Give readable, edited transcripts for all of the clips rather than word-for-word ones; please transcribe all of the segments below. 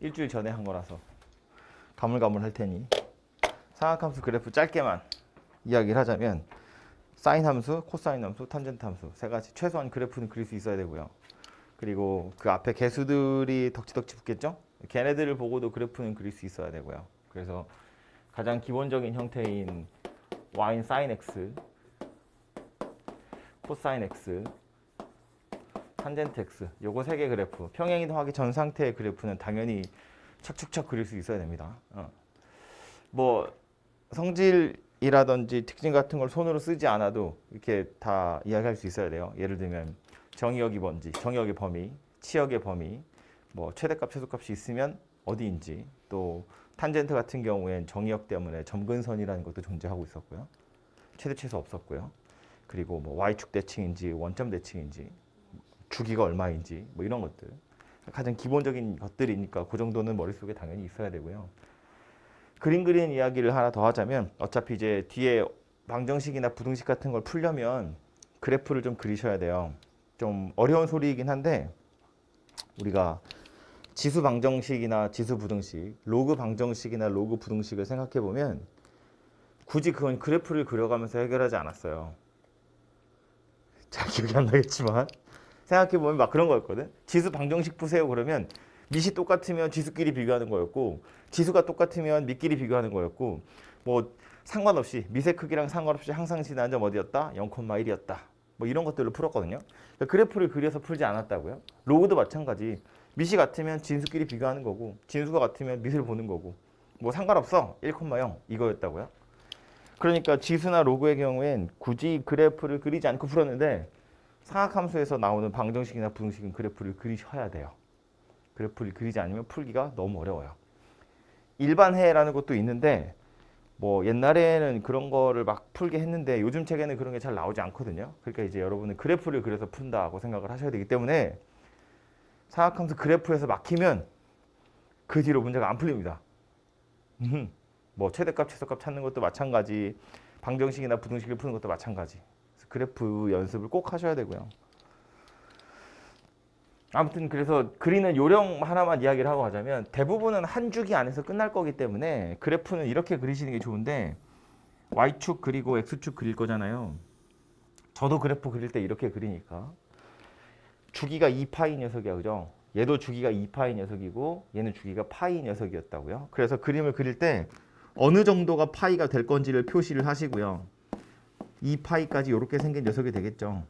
일주일 전에 한 거라서 가물가물할 테니 삼각함수 그래프 짧게만 이야기를 하자면 사인 함수, 코사인 함수, 탄젠트 함수 세 가지 최소한 그래프는 그릴 수 있어야 되고요. 그리고 그 앞에 개수들이 덕지덕지 붙겠죠? 걔네들을 보고도 그래프는 그릴 수 있어야 되고요. 그래서 가장 기본적인 형태인 y인 sin x, 코사인 x, 탄젠트 x 요거 세 개 그래프 평행이동하기 전 상태의 그래프는 당연히 척척척 그릴 수 있어야 됩니다. 뭐 성질이라든지 특징 같은 걸 손으로 쓰지 않아도 이렇게 다 이야기할 수 있어야 돼요. 예를 들면 정의역이 뭔지, 정의역의 범위, 치역의 범위, 뭐 최대값, 최소값이 있으면 어디인지, 또 탄젠트 같은 경우엔 정의역 때문에 점근선이라는 것도 존재하고 있었고요. 최대, 최소 없었고요. 그리고 뭐 y축 대칭인지 원점 대칭인지, 주기가 얼마인지 뭐 이런 것들 가장 기본적인 것들이니까 그 정도는 머릿속에 당연히 있어야 되고요. 그림 그리는 이야기를 하나 더 하자면 어차피 이제 뒤에 방정식이나 부등식 같은 걸 풀려면 그래프를 좀 그리셔야 돼요. 좀 어려운 소리이긴 한데 우리가 지수 방정식이나 지수 부등식, 로그 방정식이나 로그 부등식을 생각해 보면 굳이 그건 그래프를 그려가면서 해결하지 않았어요. 잘 기억이 안 나겠지만 생각해 보면 막 그런 거였거든. 지수 방정식 푸세요 그러면 밑이 똑같으면 지수끼리 비교하는 거였고 지수가 똑같으면 밑끼리 비교하는 거였고 뭐 상관없이 밑의 크기랑 상관없이 항상 지나는 점 어디였다? 0,1이었다. 뭐 이런 것들로 풀었거든요. 그러니까 그래프를 그려서 풀지 않았다고요. 로그도 마찬가지. 밑이 같으면 진수끼리 비교하는 거고 진수가 같으면 밑을 보는 거고 뭐 상관없어 1,0 이거였다고요. 그러니까 지수나 로그의 경우엔 굳이 그래프를 그리지 않고 풀었는데 상학함수에서 나오는 방정식이나 부등식은 그래프를 그리셔야 돼요. 그래프를 그리지 않으면 풀기가 너무 어려워요. 일반해라는 것도 있는데 뭐 옛날에는 그런 거를 막 풀게 했는데 요즘 책에는 그런 게 잘 나오지 않거든요. 그러니까 이제 여러분은 그래프를 그려서 푼다고 생각을 하셔야 되기 때문에 상학함수 그래프에서 막히면 그 뒤로 문제가 안 풀립니다. 뭐 최대값, 최소값 찾는 것도 마찬가지, 방정식이나 부등식을 푸는 것도 마찬가지. 그래프 연습을 꼭 하셔야 되고요. 아무튼 그래서 그리는 요령 하나만 이야기를 하고 가자면 대부분은 한 주기 안에서 끝날 거기 때문에 그래프는 이렇게 그리시는 게 좋은데 y축 그리고 x축 그릴 거잖아요. 저도 그래프 그릴 때 이렇게 그리니까 주기가 2파이 녀석이야, 그죠? 얘도 주기가 2파이 녀석이고 얘는 주기가 파이 녀석이었다고요. 그래서 그림을 그릴 때 어느 정도가 파이가 될 건지를 표시를 하시고요. 2파이까지 이렇게 생긴 녀석이 되겠죠.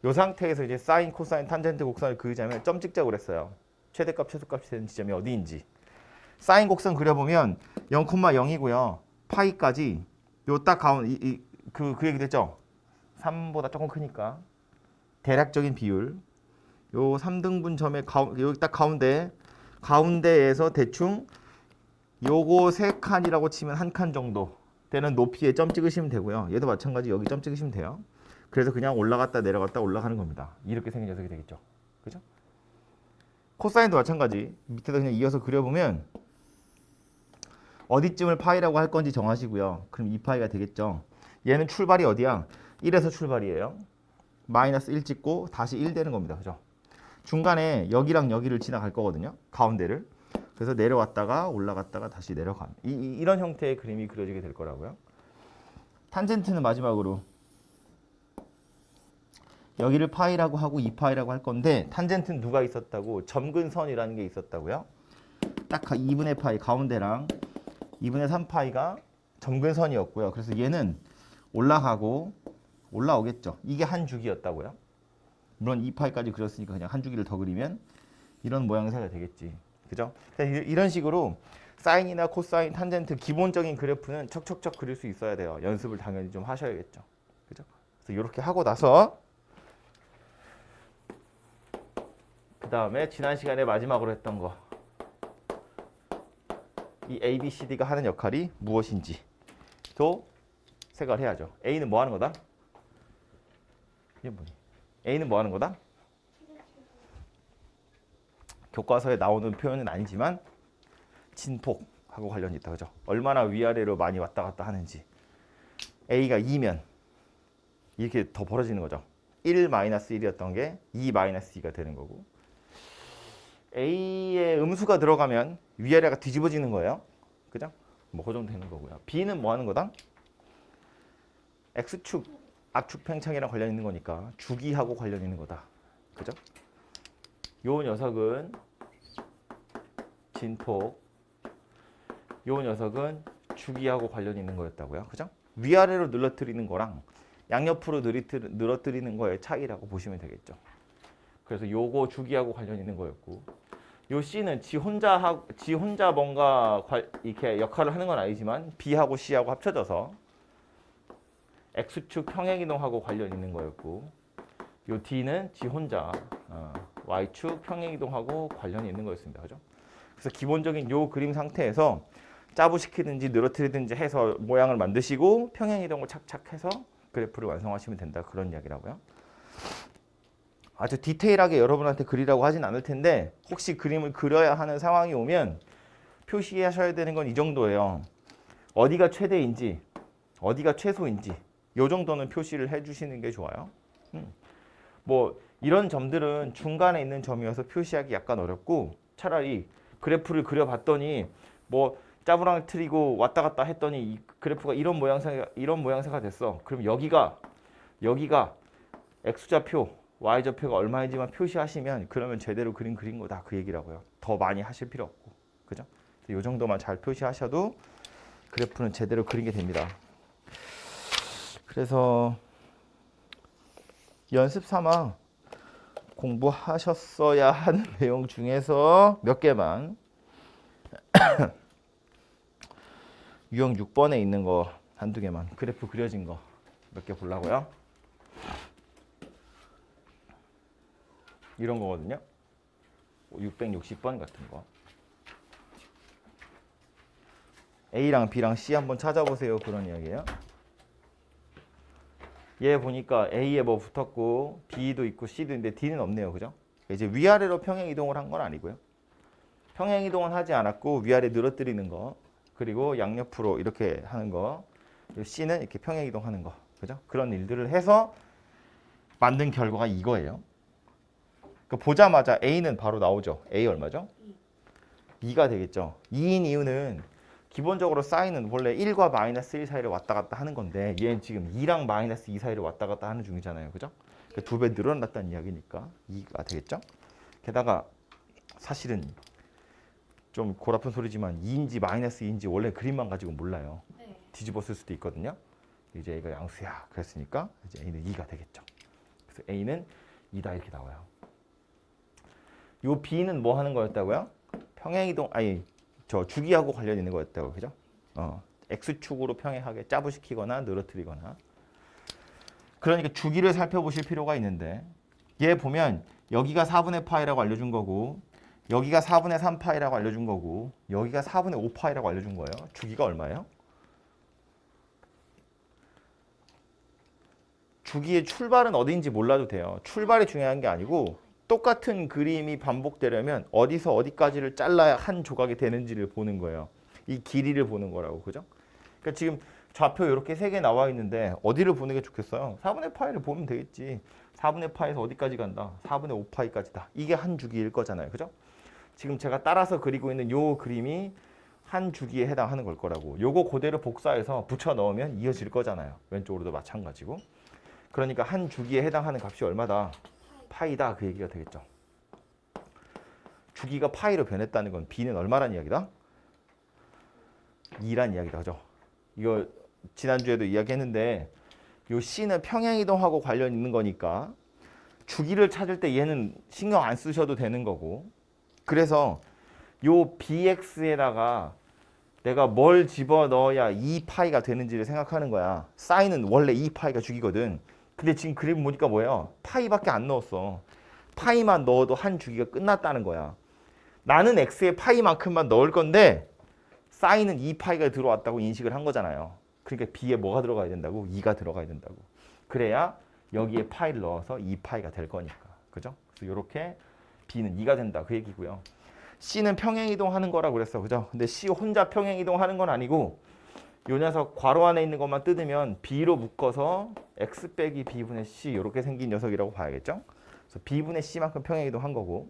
이 상태에서 이제 사인, 코사인, 탄젠트 곡선을 그리자면 점 찍자고 그랬어요. 최대값, 최소값이 되는 지점이 어디인지. 사인 곡선 그려보면 0,0이고요. 파이까지 요 딱 가운데 그 얘기 됐죠? 3보다 조금 크니까 대략적인 비율. 요 3등분 점의 여기 딱 가운데에서 대충 요거 3칸이라고 치면 한 칸 정도 되는 높이에 점 찍으시면 되고요. 얘도 마찬가지 여기 점 찍으시면 돼요. 그래서 그냥 올라갔다 내려갔다 올라가는 겁니다. 이렇게 생긴 녀석이 되겠죠. 그죠? 코사인도 마찬가지. 밑에다 그냥 이어서 그려보면 어디쯤을 파이라고 할 건지 정하시고요. 그럼 2파이가 되겠죠. 얘는 출발이 어디야? 1에서 출발이에요. 마이너스 1 찍고 다시 1 되는 겁니다. 그죠? 중간에 여기랑 여기를 지나갈 거거든요. 가운데를. 그래서 내려왔다가 올라갔다가 다시 내려가는 이런 형태의 그림이 그려지게 될 거라고요. 탄젠트는 마지막으로 여기를 파이라고 하고 2파이라고 할 건데 탄젠트는 누가 있었다고? 점근선이라는 게 있었다고요. 딱 2분의 파이 가운데랑 2분의 3파이가 점근선이었고요. 그래서 얘는 올라가고 올라오겠죠. 이게 한 주기였다고요. 물론 2파이까지 그렸으니까 그냥 한 주기를 더 그리면 이런 모양새가 되겠지. 그죠? 이런 식으로 사인이나 코사인, 탄젠트 기본적인 그래프는 척척척 그릴 수 있어야 돼요. 연습을 당연히 좀 하셔야겠죠. 그죠? 그래서 이렇게 하고 나서 그 다음에 지난 시간에 마지막으로 했던 거 이 A, B, C, D가 하는 역할이 무엇인지 또 생각을 해야죠. A는 뭐 하는 거다? 이게 뭐니? A는 뭐 하는 거다? 교과서에 나오는 표현은 아니지만 진폭하고 관련이 있다. 그죠? 얼마나 위아래로 많이 왔다 갔다 하는지. A가 2면 이렇게 더 벌어지는 거죠. 1-1이었던 게 2-2가 되는 거고 A에 음수가 들어가면 위아래가 뒤집어지는 거예요. 그죠? 뭐 그 정도 되는 거고요. B는 뭐 하는 거다? X축 압축 팽창이랑 관련 있는 거니까 주기하고 관련 있는 거다. 그죠? 요 녀석은 진폭, 요 녀석은 주기하고 관련 있는 거였다고요. 그죠? 위아래로 늘어뜨리는 거랑 양옆으로 늘어뜨리는 거의 차이라고 보시면 되겠죠. 그래서 요거 주기하고 관련 있는 거였고, 요 C는 지 혼자 뭔가 이렇게 역할을 하는 건 아니지만 B하고 C하고 합쳐져서 X축 평행이동하고 관련 있는 거였고, 요 D는 지 혼자 Y축 평행이동하고 관련이 있는 거였습니다. 그죠? 그래서 기본적인 요 그림 상태에서 짜부시키든지 늘어뜨리든지 해서 모양을 만드시고 평행이동을 착착해서 그래프를 완성하시면 된다. 그런 이야기라고요. 아주 디테일하게 여러분한테 그리라고 하진 않을 텐데 혹시 그림을 그려야 하는 상황이 오면 표시하셔야 되는 건 이 정도예요. 어디가 최대인지 어디가 최소인지 요 정도는 표시를 해주시는 게 좋아요. 뭐 이런 점들은 중간에 있는 점이어서 표시하기 약간 어렵고 차라리 그래프를 그려봤더니 뭐 짜부랑을 트리고 왔다 갔다 했더니 이 그래프가 이런 모양새가 됐어. 그럼 여기가 x좌표, y좌표가 얼마인지만 표시하시면 그러면 제대로 그린 거다 그 얘기라고요. 더 많이 하실 필요 없고, 그죠? 이 정도만 잘 표시하셔도 그래프는 제대로 그린 게 됩니다. 그래서 연습 삼아 공부하셨어야 하는 내용 중에서 몇 개만 유형 6번에 있는 거 한두 개만 그래프 그려진 거 몇 개 보려고요. 이런 거거든요. 660번 같은 거. A랑 B랑 C 한번 찾아보세요. 그런 이야기예요. 얘 보니까 A에 뭐 붙었고 B도 있고 C도 있는데 D는 없네요. 그죠? 이제 위아래로 평행 이동을 한 건 아니고요. 평행 이동은 하지 않았고 위아래 늘어뜨리는 거 그리고 양옆으로 이렇게 하는 거 C는 이렇게 평행 이동하는 거 그죠? 그런 일들을 해서 만든 결과가 이거예요. 그러니까 보자마자 A는 바로 나오죠. A 얼마죠? 2가 되겠죠. 2인 이유는 기본적으로 사인은 원래 1과 마이너스 1 사이를 왔다 갔다 하는 건데 얘는 지금 2랑 마이너스 2 사이를 왔다 갔다 하는 중이잖아요. 그죠? 그러니까 2배 늘어났다는 이야기니까 2가 되겠죠. 게다가 사실은 좀 골아픈 소리지만 2인지 마이너스 2인지 원래 그림만 가지고 몰라요. 네. 뒤집었을 수도 있거든요. 이제 A가 양수야 그랬으니까 이제 A는 2가 되겠죠. 그래서 A는 2다 이렇게 나와요. 요 B는 뭐 하는 거였다고요? 평행이동 저 주기하고 관련 있는 거였다고 그죠? X축으로 평행하게 짜부시키거나 늘어뜨리거나. 그러니까 주기를 살펴보실 필요가 있는데 얘 보면 여기가 4분의 파이라고 알려준 거고 여기가 4분의 3파이라고 알려준 거고 여기가 4분의 5파이라고 알려준 거예요. 주기가 얼마예요? 주기의 출발은 어디인지 몰라도 돼요. 출발이 중요한 게 아니고 똑같은 그림이 반복되려면 어디서 어디까지를 잘라야 한 조각이 되는지를 보는 거예요. 이 길이를 보는 거라고. 그죠? 그러니까 지금 좌표 이렇게 3개 나와 있는데 어디를 보는 게 좋겠어요? 4분의 파이를 보면 되겠지. 4분의 파이에서 어디까지 간다? 4분의 5파이까지다. 이게 한 주기일 거잖아요. 그죠? 지금 제가 따라서 그리고 있는 요 그림이 한 주기에 해당하는 걸 거라고. 요거 그대로 복사해서 붙여 넣으면 이어질 거잖아요. 왼쪽으로도 마찬가지고. 그러니까 한 주기에 해당하는 값이 얼마다? 파이다 그 얘기가 되겠죠. 주기가 파이로 변했다는 건 B는 얼마란 이야기다? 2란 이야기다. 그죠? 이거 지난주에도 이야기했는데 요 C는 평행이동하고 관련 있는 거니까 주기를 찾을 때 얘는 신경 안 쓰셔도 되는 거고 그래서 요 BX에다가 내가 뭘 집어넣어야 2파이가 되는지를 생각하는 거야. 사인은 원래 2파이가 주기거든. 근데 지금 그림 보니까 뭐예요? 파이밖에 안 넣었어. 파이만 넣어도 한 주기가 끝났다는 거야. 나는 x에 파이만큼만 넣을 건데 사인은 2파이가 들어왔다고 인식을 한 거잖아요. 그러니까 b에 뭐가 들어가야 된다고? 2가 들어가야 된다고. 그래야 여기에 파이를 넣어서 2파이가 될 거니까. 그죠? 그래서 이렇게 b는 2가 된다 그 얘기고요. c는 평행이동하는 거라고 그랬어. 그죠? 근데 c 혼자 평행이동하는 건 아니고 요 녀석 괄호 안에 있는 것만 뜯으면 b로 묶어서 x 빼기 b분의 c 이렇게 생긴 녀석이라고 봐야겠죠? 그래서 b분의 c만큼 평행이동한 거고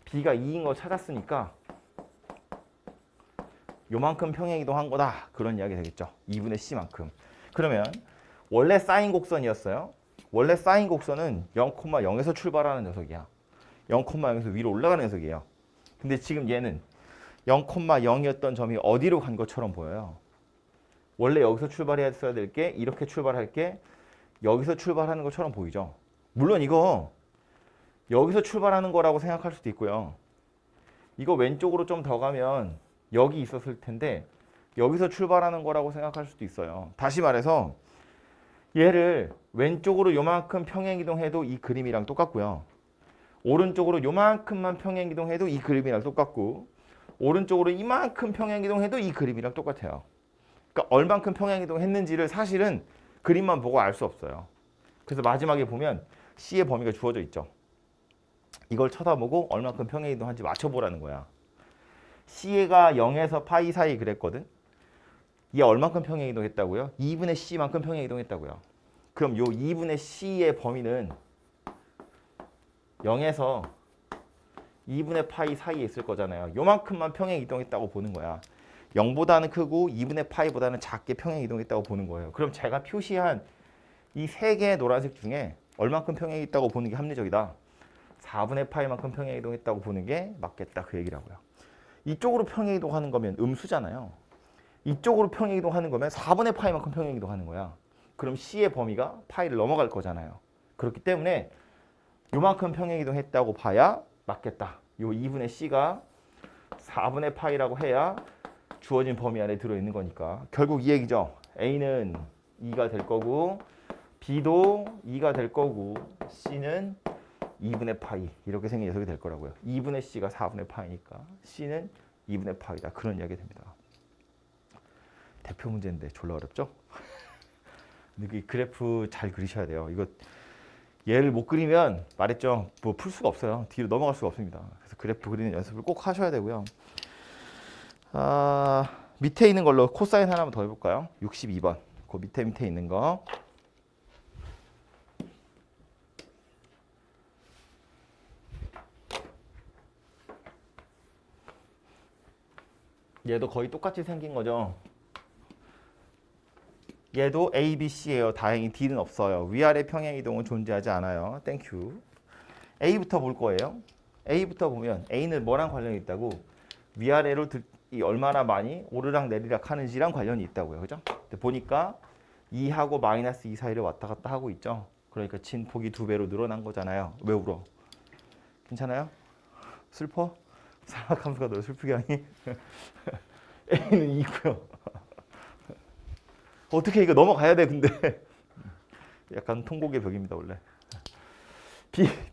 B가 2인 거 찾았으니까 요만큼 평행이동한 거다. 그런 이야기 되겠죠. 2분의 C만큼. 그러면 원래 사인 곡선이었어요. 원래 사인 곡선은 0,0에서 출발하는 녀석이야. 0,0에서 위로 올라가는 녀석이에요. 근데 지금 얘는 0,0이었던 점이 어디로 간 것처럼 보여요. 원래 여기서 출발했어야 될 게 이렇게 출발할 게 여기서 출발하는 것처럼 보이죠. 물론 이거 여기서 출발하는 거라고 생각할 수도 있고요. 이거 왼쪽으로 좀 더 가면 여기 있었을 텐데 여기서 출발하는 거라고 생각할 수도 있어요. 다시 말해서 얘를 왼쪽으로 요만큼 평행이동해도 이 그림이랑 똑같고요. 오른쪽으로 요만큼만 평행이동해도 이 그림이랑 똑같고 오른쪽으로 이만큼 평행이동해도 이 그림이랑 똑같아요. 그러니까 얼만큼 평행이동했는지를 사실은 그림만 보고 알 수 없어요. 그래서 마지막에 보면 C의 범위가 주어져 있죠. 이걸 쳐다보고 얼만큼 평행이동한지 맞춰보라는 거야. C가 0에서 파이 사이 그랬거든. 얘 얼만큼 평행이동했다고요? 2분의 C만큼 평행이동했다고요. 그럼 요 2분의 C의 범위는 0에서 2분의 파이 사이에 있을 거잖아요. 요만큼만 평행이동했다고 보는 거야. 0보다는 크고 2분의 파이보다는 작게 평행이동했다고 보는 거예요. 그럼 제가 표시한 이 세 개의 노란색 중에 얼만큼 평행했다고 보는 게 합리적이다. 4분의 파이만큼 평행이동했다고 보는 게 맞겠다. 그 얘기라고요. 이쪽으로 평행이동하는 거면 음수잖아요. 이쪽으로 평행이동하는 거면 4분의 파이만큼 평행이동하는 거야. 그럼 C의 범위가 파이를 넘어갈 거잖아요. 그렇기 때문에 요만큼 평행이동했다고 봐야 맞겠다. 요 2분의 C가 4분의 파이라고 해야 주어진 범위 안에 들어있는 거니까. 결국 이 얘기죠. A는 2가 될 거고 B도 2가 될 거고 C는 2분의 파이 이렇게 생긴 녀석이 될 거라고요. 2분의 C가 4분의 파이니까 C는 2분의 파이다. 그런 이야기 됩니다. 대표 문제인데 졸라 어렵죠? 근데 이 그래프 잘 그리셔야 돼요. 이거 얘를 못 그리면 말했죠. 뭐 풀 수가 없어요. 뒤로 넘어갈 수가 없습니다. 그래서 그래프 그리는 연습을 꼭 하셔야 되고요. 밑에 있는 걸로 코사인 하나만 더 해볼까요? 62번. 그 밑에 있는 거. 얘도 거의 똑같이 생긴 거죠. 얘도 A, B, C예요. 다행히 D는 없어요. 위아래 평행이동은 존재하지 않아요. 땡큐. A부터 볼 거예요. A부터 보면 A는 뭐랑 관련이 있다고? 위아래로 얼마나 많이 오르락 내리락 하는지랑 관련이 있다고요. 그죠? 근데 보니까 2하고 마이너스 2 사이를 왔다 갔다 하고 있죠. 그러니까 진폭이 2배로 늘어난 거잖아요. 왜 울어? 괜찮아요? 슬퍼? 사각함수가 너 슬프게 하니? A는 2고요. 어떻게 이거 넘어가야 돼 근데. 약간 통곡의 벽입니다 원래.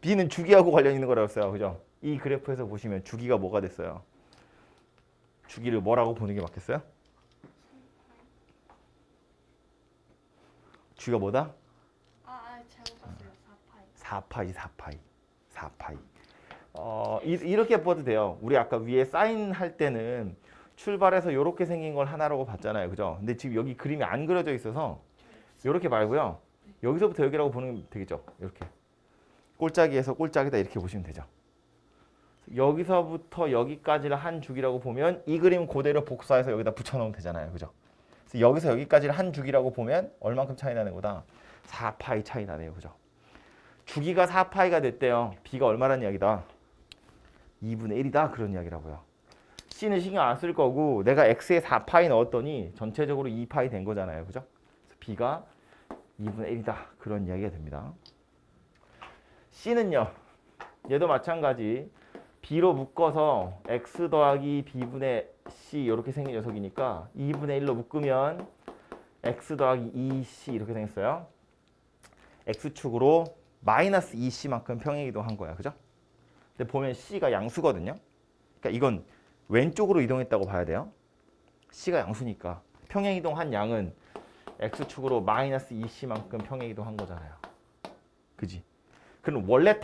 B는 주기하고 관련 있는 거라고 했어요. 그죠? 이 그래프에서 보시면 주기가 뭐가 됐어요? 주기를 뭐라고 보는 게 맞겠어요? 주기가 뭐다? 잘못 봤어요. 4파이. 이렇게 봐도 돼요. 우리 아까 위에 사인 할 때는 출발해서 이렇게 생긴 걸 하나라고 봤잖아요. 그죠? 근데 지금 여기 그림이 안 그려져 있어서 이렇게 말고요. 여기서부터 여기라고 보면 되겠죠. 이렇게. 꼴짜기에서 꼴짜기다 이렇게 보시면 되죠. 여기서부터 여기까지를 한 주기라고 보면 이 그림 그대로 복사해서 여기다 붙여넣으면 되잖아요. 그죠? 그래서 여기서 여기까지를 한 주기라고 보면 얼만큼 차이 나는 거다? 4파이 차이 나네요. 그죠? 주기가 4파이가 됐대요. B가 얼마란 이야기다? 2분의 1이다. 그런 이야기라고요. C는 신경 안 쓸 거고 내가 X에 4파이 넣었더니 전체적으로 2파이 된 거잖아요. 그죠? 그래서 B가 2분의 1이다. 그런 이야기가 됩니다. C는요. 얘도 마찬가지. B로 묶어서 X 더하기 B분의 C 이렇게 생긴 녀석이니까 2분의 1로 묶으면 X 더하기 2C 이렇게 생겼어요. X축으로 마이너스 2C만큼 평행이동한 거야. 그죠? 근데 보면 C가 양수거든요. 그러니까 이건 왼쪽으로 이동했다고 봐야 돼요. C가 양수니까 평행이동한 양은 X축으로 마이너스 2C만큼 평행이동한 거잖아요. 그지? 그럼 원래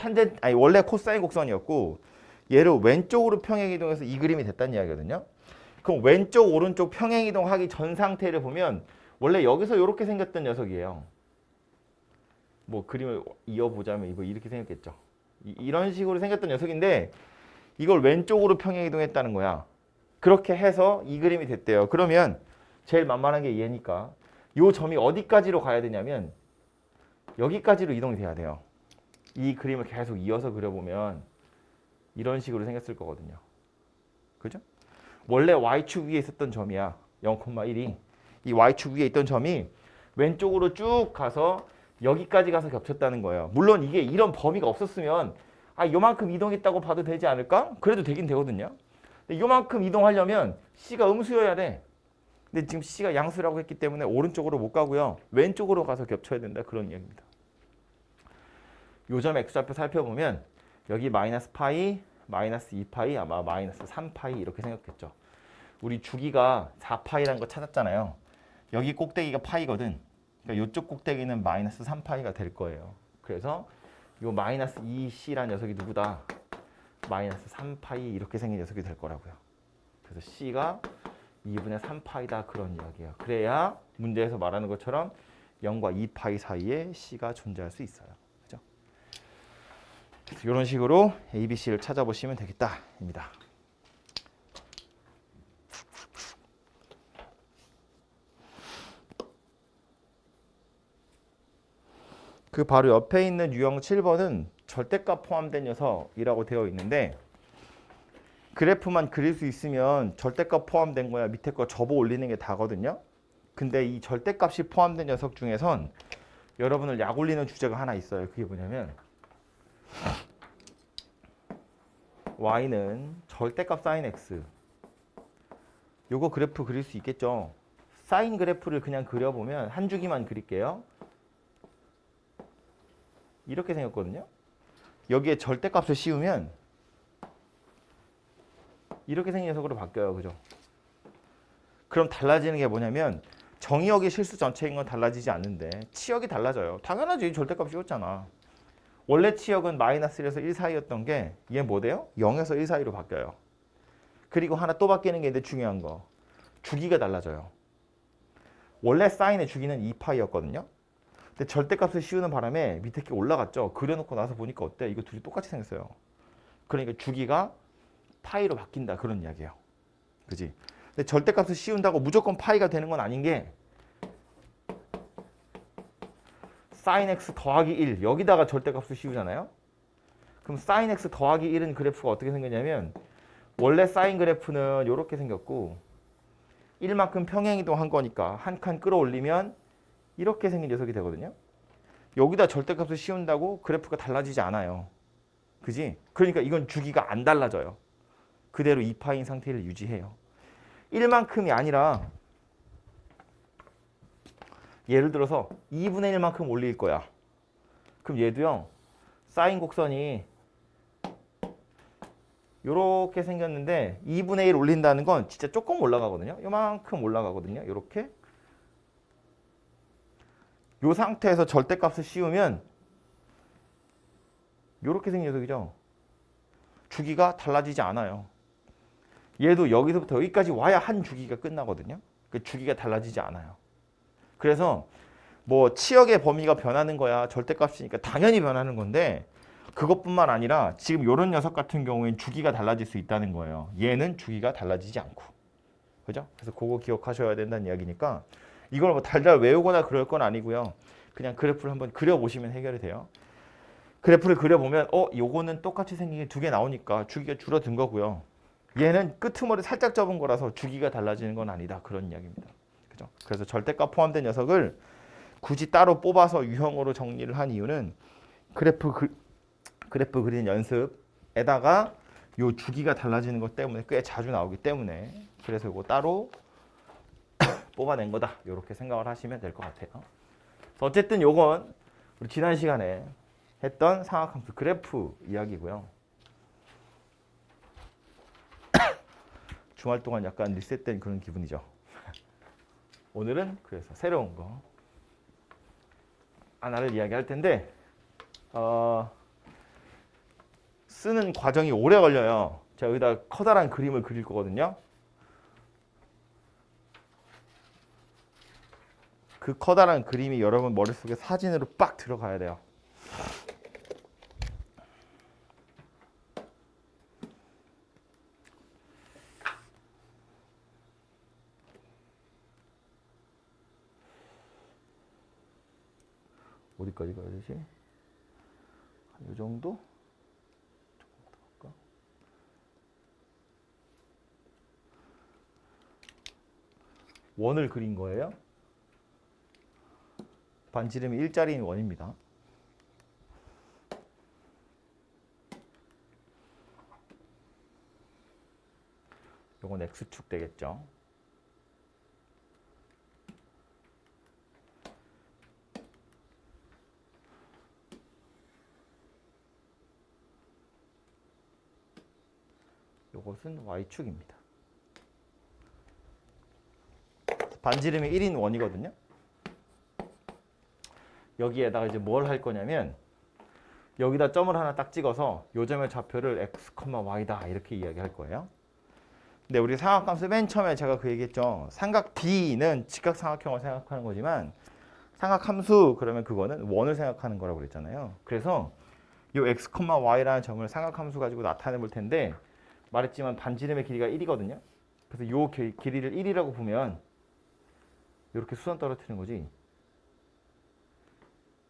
코사인 곡선이었고 얘를 왼쪽으로 평행이동해서 이 그림이 됐다는 이야기거든요. 그럼 왼쪽 오른쪽 평행이동하기 전 상태를 보면 원래 여기서 이렇게 생겼던 녀석이에요. 뭐 그림을 이어보자면 이거 이렇게 생겼겠죠. 이런 식으로 생겼던 녀석인데 이걸 왼쪽으로 평행 이동했다는 거야. 그렇게 해서 이 그림이 됐대요. 그러면 제일 만만한 게 얘니까 이 점이 어디까지로 가야 되냐면 여기까지로 이동이 돼야 돼요. 이 그림을 계속 이어서 그려보면 이런 식으로 생겼을 거거든요. 그죠? 원래 y축 위에 있었던 점이야. 0,1이. 이 y축 위에 있던 점이 왼쪽으로 쭉 가서 여기까지 가서 겹쳤다는 거예요. 물론 이게 이런 범위가 없었으면 요만큼 이동했다고 봐도 되지 않을까? 그래도 되긴 되거든요. 근데 요만큼 이동하려면 C가 음수여야 돼. 근데 지금 C가 양수라고 했기 때문에 오른쪽으로 못 가고요. 왼쪽으로 가서 겹쳐야 된다. 그런 이야기입니다. 요 점 X좌표 살펴보면 여기 마이너스 파이, 마이너스 2파이, 아마 마이너스 3파이 이렇게 생겼겠죠. 우리 주기가 4파이라는 거 찾았잖아요. 여기 꼭대기가 파이거든. 그러니까 이쪽 꼭대기는 마이너스 3파이가 될 거예요. 그래서 요 마이너스 2C라는 녀석이 누구다? 마이너스 3파이 이렇게 생긴 녀석이 될 거라고요. 그래서 C가 2분의 3파이다 그런 이야기예요. 그래야 문제에서 말하는 것처럼 0과 2파이 사이에 C가 존재할 수 있어요. 그죠? 그래서 이런 식으로 A, B, C를 찾아보시면 되겠다입니다. 그 바로 옆에 있는 유형 7번은 절대값 포함된 녀석이라고 되어 있는데 그래프만 그릴 수 있으면 절대값 포함된 거야 밑에 거 접어 올리는 게 다거든요. 근데 이 절대값이 포함된 녀석 중에선 여러분을 약 올리는 주제가 하나 있어요. 그게 뭐냐면 y는 절대값 sin x. 요거 그래프 그릴 수 있겠죠. 사인 그래프를 그냥 그려보면 한 주기만 그릴게요. 이렇게 생겼거든요. 여기에 절대값을 씌우면 이렇게 생긴 녀석으로 바뀌어요. 그죠? 그럼 달라지는 게 뭐냐면 정의역의 실수 전체인 건 달라지지 않는데 치역이 달라져요. 당연하지. 절대값 씌웠잖아. 원래 치역은 마이너스 1에서 1 사이였던 게 얘 뭐 돼요? 0에서 1 사이로 바뀌어요. 그리고 하나 또 바뀌는 게 있는데 중요한 거. 주기가 달라져요. 원래 사인의 주기는 2파이였거든요. 근데 절대값을 씌우는 바람에 밑에 게 올라갔죠. 그려놓고 나서 보니까 어때? 이거 둘이 똑같이 생겼어요. 그러니까 주기가 파이로 바뀐다. 그런 이야기예요. 그지? 근데 절대값을 씌운다고 무조건 파이가 되는 건 아닌 게 sin x 더하기 1 여기다가 절대값을 씌우잖아요. 그럼 sin x 더하기 1은 그래프가 어떻게 생겼냐면 원래 사인 그래프는 이렇게 생겼고 1만큼 평행이동한 거니까 한 칸 끌어올리면 이렇게 생긴 녀석이 되거든요. 여기다 절대값을 씌운다고 그래프가 달라지지 않아요. 그지? 그러니까 이건 주기가 안 달라져요. 그대로 2파인 상태를 유지해요. 1만큼이 아니라 예를 들어서 2분의 1만큼 올릴 거야. 그럼 얘도요. 사인 곡선이 이렇게 생겼는데 2분의 1 올린다는 건 진짜 조금 올라가거든요. 요만큼 올라가거든요. 이렇게. 이 상태에서 절대값을 씌우면 이렇게 생긴 녀석이죠. 주기가 달라지지 않아요. 얘도 여기서부터 여기까지 와야 한 주기가 끝나거든요. 그 주기가 달라지지 않아요. 그래서 뭐 치역의 범위가 변하는 거야. 절대값이니까 당연히 변하는 건데 그것뿐만 아니라 지금 이런 녀석 같은 경우에는 주기가 달라질 수 있다는 거예요. 얘는 주기가 달라지지 않고. 그죠? 그래서 그거 기억하셔야 된다는 이야기니까 이걸 뭐 달달 외우거나 그럴 건 아니고요. 그냥 그래프를 한번 그려보시면 해결이 돼요. 그래프를 그려보면 요거는 똑같이 생긴 게 두 개 나오니까 주기가 줄어든 거고요. 얘는 끄트머리 살짝 접은 거라서 주기가 달라지는 건 아니다. 그런 이야기입니다. 그죠? 그래서 절대값 포함된 녀석을 굳이 따로 뽑아서 유형으로 정리를 한 이유는 그래프 그리는 연습에다가 요 주기가 달라지는 것 때문에 꽤 자주 나오기 때문에 그래서 이거 따로 뽑아낸 거다. 이렇게 생각을 하시면 될 것 같아요. 어쨌든 요건 우리 지난 시간에 했던 상학함수 그래프 이야기고요. 주말 동안 약간 리셋된 그런 기분이죠. 오늘은 그래서 새로운 거 하나를 이야기할 텐데 쓰는 과정이 오래 걸려요. 제가 여기다 커다란 그림을 그릴 거거든요. 그 커다란 그림이 여러분 머릿속에 사진으로 빡 들어가야 돼요. 어디까지 가야 되지? 이 정도? 조금 더 할까? 원을 그린 거예요. 반지름이 일자리인 원입니다. 요건 X축 되겠죠. 요것은 Y축입니다. 반지름이 1인 원이거든요. 여기에다가 이제 뭘 할 거냐면 여기다 점을 하나 딱 찍어서 요 점의 좌표를 x, y다 이렇게 이야기할 거예요. 근데 우리 삼각함수 맨 처음에 제가 그 얘기했죠. 삼각 B는 직각삼각형을 생각하는 거지만 삼각함수 그러면 그거는 원을 생각하는 거라고 그랬잖아요. 그래서 요 x, y라는 점을 삼각함수 가지고 나타내 볼 텐데 말했지만 반지름의 길이가 1이거든요. 그래서 요 길이를 1이라고 보면 이렇게 수선 떨어뜨리는 거지.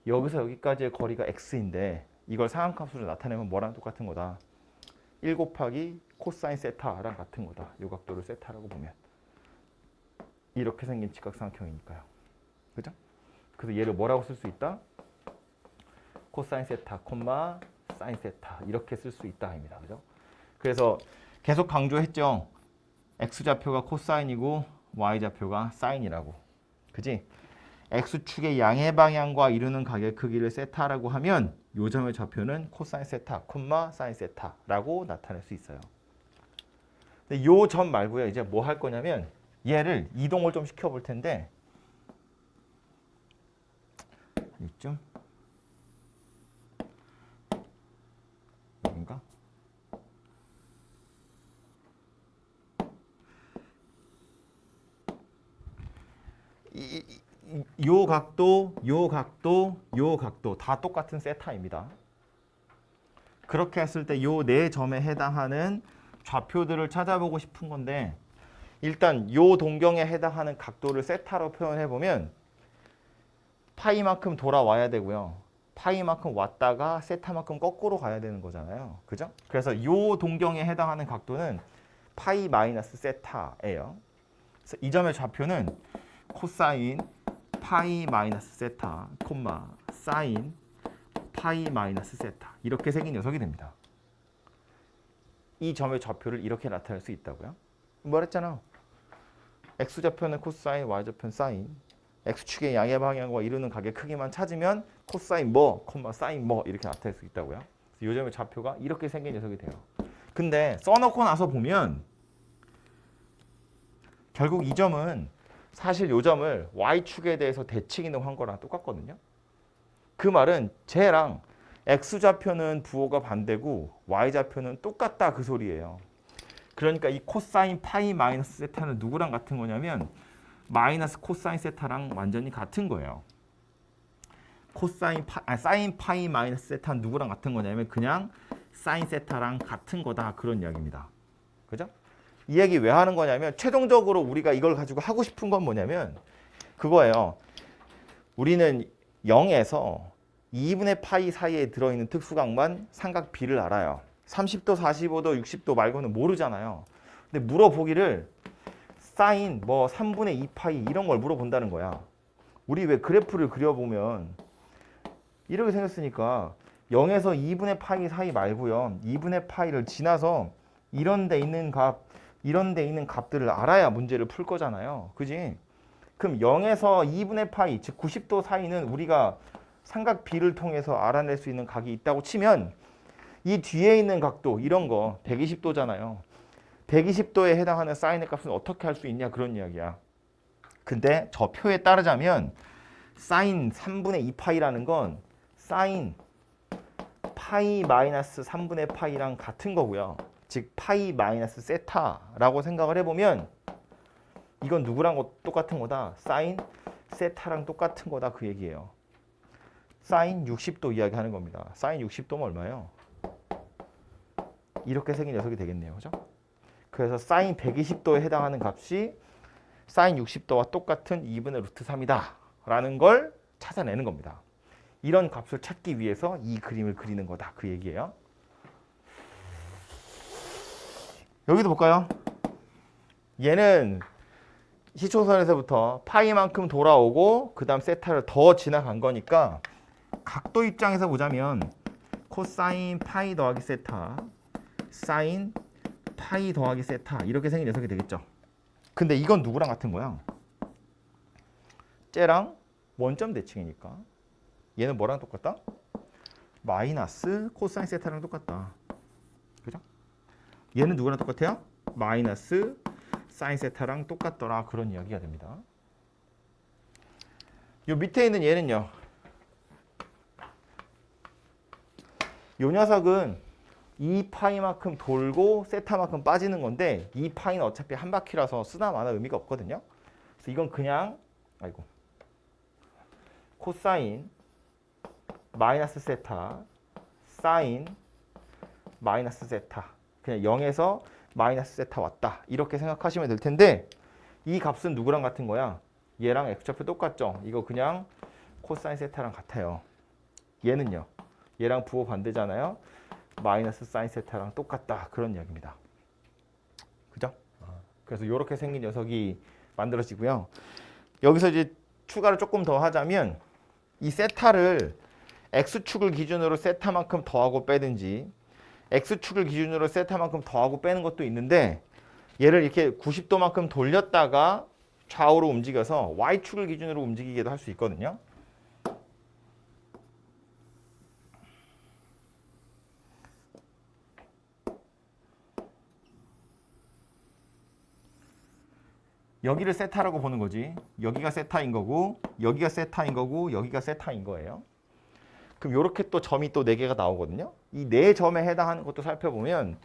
여기서 여기까지의 거리가 x인데 이걸 삼각함수로 나타내면 뭐랑 똑같은 거다. 1 곱하기 코사인 세타랑 같은 거다. 요 각도를 세타라고 보면. 이렇게 생긴 직각삼각형이니까요. 그죠? 그래서 얘를 뭐라고 쓸 수 있다? 코사인 세타, 콤마 사인 세타 이렇게 쓸 수 있다 입니다. 그죠? 그래서 계속 강조했죠. x좌표가 코사인이고 y좌표가 사인이라고. 그지? x축의 양의 방향과 이루는 각의 크기를 세타라고 하면 요 점의 좌표는 코사인 세타, 콤마 사인 세타라고 나타낼 수 있어요. 근데 요 점 말고요. 이제 뭐 할 거냐면 얘를 이동을 좀 시켜 볼 텐데 이쯤 여긴가? 요 각도, 요 각도, 요 각도 다 똑같은 세타입니다. 그렇게 했을 때 요 네 점에 해당하는 좌표들을 찾아보고 싶은 건데 일단 요 동경에 해당하는 각도를 세타로 표현해 보면 파이만큼 돌아와야 되고요. 파이만큼 왔다가 세타만큼 거꾸로 가야 되는 거잖아요. 그죠? 그래서 요 동경에 해당하는 각도는 파이 마이너스 세타예요. 그래서 이 점의 좌표는 코사인 파이 마이너스 세타, 콤마 사인 파이 마이너스 세타 이렇게 생긴 녀석이 됩니다. 이 점의 좌표를 이렇게 나타낼 수 있다고요? 말했잖아. x좌표는 코사인, y좌표는 사인. x축의 양의 방향과 이루는 각의 크기만 찾으면 코사인 뭐, 콤마 사인 뭐 이렇게 나타낼 수 있다고요. 이 점의 좌표가 이렇게 생긴 녀석이 돼요. 근데 써놓고 나서 보면 결국 이 점은 사실 요 점을 y축에 대해서 대칭 이동한 거랑 똑같거든요. 그 말은 쟤랑 x좌표는 부호가 반대고 y좌표는 똑같다 그 소리예요. 그러니까 이 코사인 파이 마이너스 세타는 누구랑 같은 거냐면 마이너스 코사인 세타랑 완전히 같은 거예요. 사인 파이 마이너스 세타는 누구랑 같은 거냐면 그냥 사인 세타랑 같은 거다 그런 이야기입니다. 그죠? 이 얘기 왜 하는 거냐면 최종적으로 우리가 이걸 가지고 하고 싶은 건 뭐냐면 그거예요. 우리는 0에서 2분의 파이 사이에 들어있는 특수각만 삼각 B를 알아요. 30도, 45도, 60도 말고는 모르잖아요. 근데 물어보기를 사인 뭐 3분의 2 파이 이런 걸 물어본다는 거야. 우리 왜 그래프를 그려보면 이렇게 생겼으니까 0에서 2분의 파이 사이 말고요. 2분의 파이를 지나서 이런 데 있는 값들을 알아야 문제를 풀 거잖아요. 그지? 그럼 0에서 2분의 파이, 즉 90도 사이는 우리가 삼각 B를 통해서 알아낼 수 있는 각이 있다고 치면 이 뒤에 있는 각도, 이런 거 120도잖아요. 120도에 해당하는 사인의 값은 어떻게 할 수 있냐 그런 이야기야. 근데 저 표에 따르자면 사인 3분의 2파이라는 건 사인 파이 마이너스 3분의 파이랑 같은 거고요. 즉 파이 마이너스 세타라고 생각을 해보면 이건 누구랑 똑같은 거다? 사인 세타랑 똑같은 거다 그 얘기예요. 사인 60도 이야기하는 겁니다. 사인 60도면 얼마예요? 이렇게 생긴 녀석이 되겠네요. 그죠? 그래서 사인 120도에 해당하는 값이 사인 60도와 똑같은 2분의 루트 3이다 라는 걸 찾아내는 겁니다. 이런 값을 찾기 위해서 이 그림을 그리는 거다. 그 얘기예요. 여기도 볼까요? 얘는 시초선에서부터 파이만큼 돌아오고 그 다음 세타를 더 지나간 거니까 각도 입장에서 보자면 코사인 파이 더하기 세타 사인 파이 더하기 세타 이렇게 생긴 녀석이 되겠죠. 근데 이건 누구랑 같은 거야? 쟤랑 원점 대칭이니까 얘는 뭐랑 똑같다? 마이너스 코사인 세타랑 똑같다. 그죠? 얘는 누구랑 똑같아요? 마이너스 사인 세타랑 똑같더라. 그런 이야기가 됩니다. 요 밑에 있는 얘는요. 요 녀석은 2파이만큼 돌고 세타만큼 빠지는 건데 2파이는 어차피 한 바퀴라서 쓰나 마나 의미가 없거든요. 그래서 이건 그냥 코사인 마이너스 세타 사인 마이너스 세타 그냥 0에서 마이너스 세타 왔다 이렇게 생각하시면 될 텐데 이 값은 누구랑 같은 거야? 얘랑 x좌표 똑같죠? 이거 그냥 코사인 세타랑 같아요. 얘는요. 얘랑 부호 반대잖아요. 마이너스 사인 세타랑 똑같다 그런 이야기입니다. 그죠? 그래서 이렇게 생긴 녀석이 만들어지고요. 여기서 이제 추가를 조금 더 하자면 이 세타를 x축을 기준으로 세타만큼 더하고 빼든지 x축을 기준으로 세타만큼 더하고 빼는 것도 있는데 얘를 이렇게 90도만큼 돌렸다가 좌우로 움직여서 y축을 기준으로 움직이기도 할 수 있거든요. 여기를 세타라고 보는 거지. 여기가 세타인 거고 여기가 세타인 거고 여기가 세타인 거예요. 그럼 이렇게 또 점이 또 4개가 나오거든요. 이 4점에 해당하는 것도 살펴보면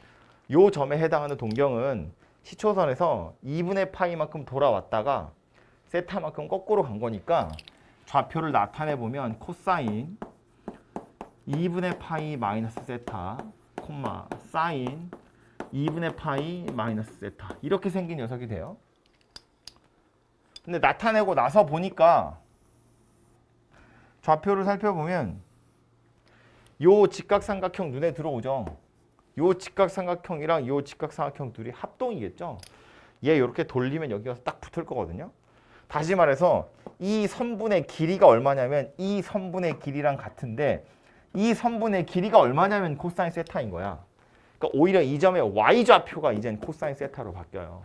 요 점에 해당하는 동경은 시초선에서 2분의 파이만큼 돌아왔다가 세타만큼 거꾸로 간 거니까 좌표를 나타내 보면 코사인 2분의 파이 마이너스 세타 콤마 사인 2분의 파이 마이너스 세타 이렇게 생긴 녀석이 돼요. 근데 나타내고 나서 보니까 좌표를 살펴보면 요 직각삼각형 눈에 들어오죠. 요 직각삼각형이랑 요 직각삼각형 둘이 합동이겠죠. 얘 이렇게 돌리면 여기 와서 딱 붙을 거거든요. 다시 말해서 이 선분의 길이가 얼마냐면 이 선분의 길이랑 같은데 이 선분의 길이가 얼마냐면 코사인 세타인 거야. 그러니까 오히려 이 점의 y좌표가 이젠 코사인 세타로 바뀌어요.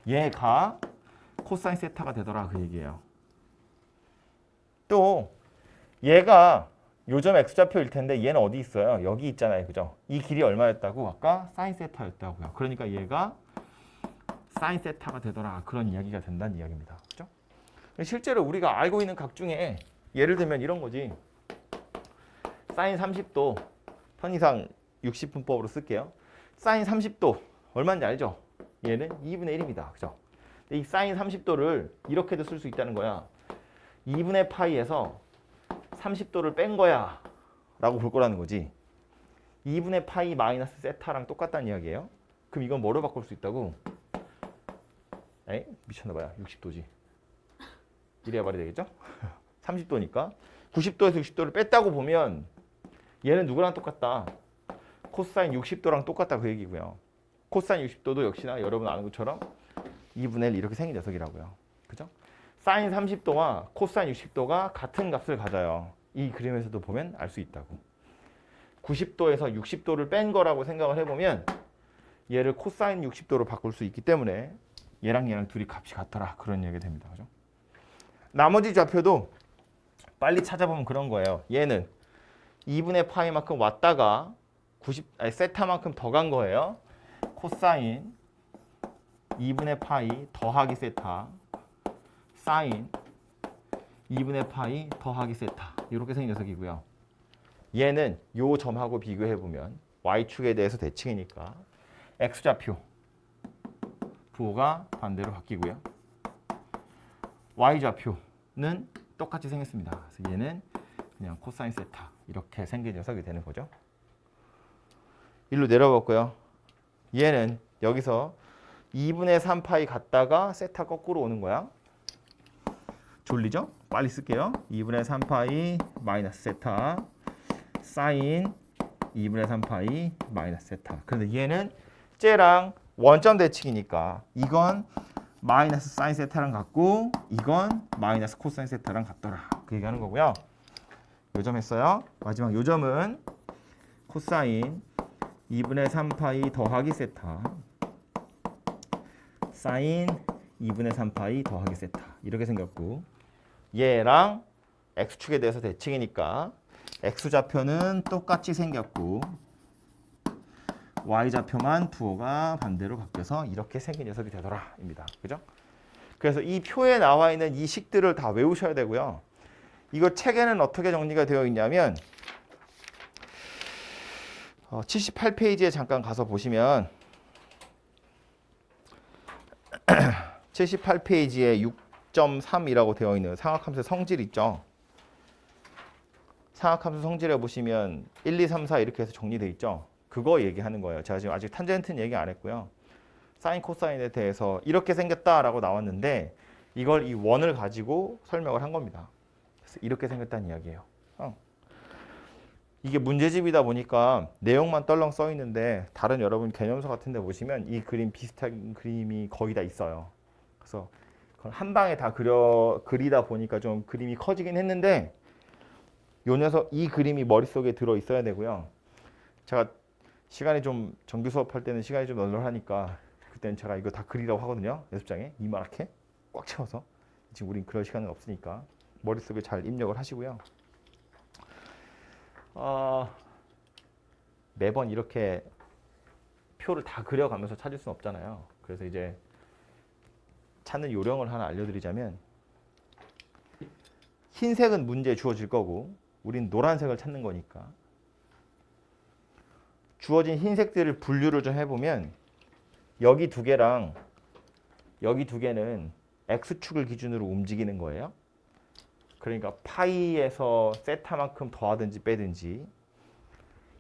얘가 코사인 세타가 되더라 그 얘기예요. 또 얘가 요점 x좌표일 텐데 얘는 어디 있어요? 여기 있잖아요. 그죠? 이 길이 얼마였다고? 아까 사인 세타였다고요. 그러니까 얘가 사인 세타가 되더라. 그런 이야기가 된다는 이야기입니다. 그죠? 실제로 우리가 알고 있는 각 중에 예를 들면 이런 거지. 사인 30도 편의상 60분법으로 쓸게요. 사인 30도 얼마인지 알죠? 얘는 2분의 1입니다. 그죠? 이 사인 30도를 이렇게도 쓸 수 있다는 거야. 2분의 파이에서 30도를 뺀 거야 라고 볼 거라는 거지. 2분의 파이 마이너스 세타랑 똑같다는 이야기예요. 그럼 이건 뭐로 바꿀 수 있다고? 에이? 미쳤나봐요. 60도지. 이래야 말이 되겠죠? 30도니까 90도에서 60도를 뺐다고 보면 얘는 누구랑 똑같다? 코사인 60도랑 똑같다 그 얘기고요. 코사인 60도도 역시나 여러분 아는 것처럼 2분의 1 이렇게 생긴 녀석이라고요. 그죠? 사인 30도와 코사인 60도가 같은 값을 가져요. 이 그림에서도 보면 알 수 있다고. 90도에서 60도를 뺀 거라고 생각을 해보면 얘를 코사인 60도로 바꿀 수 있기 때문에 얘랑 둘이 값이 같더라. 그런 얘기가 됩니다. 그죠? 나머지 좌표도 빨리 찾아보면 그런 거예요. 얘는 2분의 파이만큼 왔다가 세타만큼 더 간 거예요. 코사인 2분의 파이 더하기 세타 사인 2분의 파이 더하기 세타 이렇게 생긴 녀석이고요. 얘는 요 점하고 비교해보면 y축에 대해서 대칭이니까 x좌표 부호가 반대로 바뀌고요. y좌표는 똑같이 생겼습니다. 그래서 얘는 그냥 코사인 세타 이렇게 생긴 녀석이 되는 거죠. 일로 내려볼까요? 얘는 여기서 2분의 3파이 갔다가 세타 거꾸로 오는 거야. 졸리죠? 빨리 쓸게요. 2분의 3파이 마이너스 세타 사인 2분의 3파이 마이너스 세타. 그런데 얘는 쟤랑 원점 대칭이니까 이건 마이너스 사인 세타랑 같고 이건 마이너스 코사인 세타랑 같더라. 그 얘기하는 거고요. 요점 했어요. 마지막 요점은 코사인 2분의 3파이 더하기 세타 사인 2분의 3파이 더하기 세타 이렇게 생겼고 얘랑 x축에 대해서 대칭이니까 x좌표는 똑같이 생겼고 y좌표만 부호가 반대로 바뀌어서 이렇게 생긴 녀석이 되더라 입니다. 그죠? 그래서 이 표에 나와 있는 이 식들을 다 외우셔야 되고요. 이거 책에는 어떻게 정리가 되어 있냐면 78페이지에 잠깐 가서 보시면 78페이지에 6.3이라고 되어 있는 상학함수 성질 있죠. 상학함수 성질에 보시면 1, 2, 3, 4 이렇게 해서 정리되어 있죠. 그거 얘기하는 거예요. 제가 지금 아직 탄젠트는 얘기 안 했고요. 사인 코사인에 대해서 이렇게 생겼다라고 나왔는데 이걸 이 원을 가지고 설명을 한 겁니다. 그래서 이렇게 생겼다는 이야기예요. 이게 문제집이다 보니까 내용만 떨렁 써 있는데 다른 여러분 개념서 같은 데 보시면 이 그림 비슷한 그림이 거의 다 있어요. 그래서 그걸 한 방에 다 그리다 보니까 좀 그림이 커지긴 했는데 요 녀석 이 그림이 머릿속에 들어 있어야 되고요. 제가 시간이 좀 정규 수업할 때는 시간이 좀 널널하니까 그때는 제가 이거 다 그리라고 하거든요. 연습장에 이만하게 꽉 채워서. 지금 우린 그럴 시간은 없으니까 머릿속에 잘 입력을 하시고요. 매번 이렇게 표를 다 그려가면서 찾을 수는 없잖아요. 그래서 이제 찾는 요령을 하나 알려드리자면 흰색은 문제에 주어질 거고 우린 노란색을 찾는 거니까 주어진 흰색들을 분류를 좀 해보면 여기 두 개랑 여기 두 개는 x축을 기준으로 움직이는 거예요. 그러니까 파이에서 세타만큼 더하든지 빼든지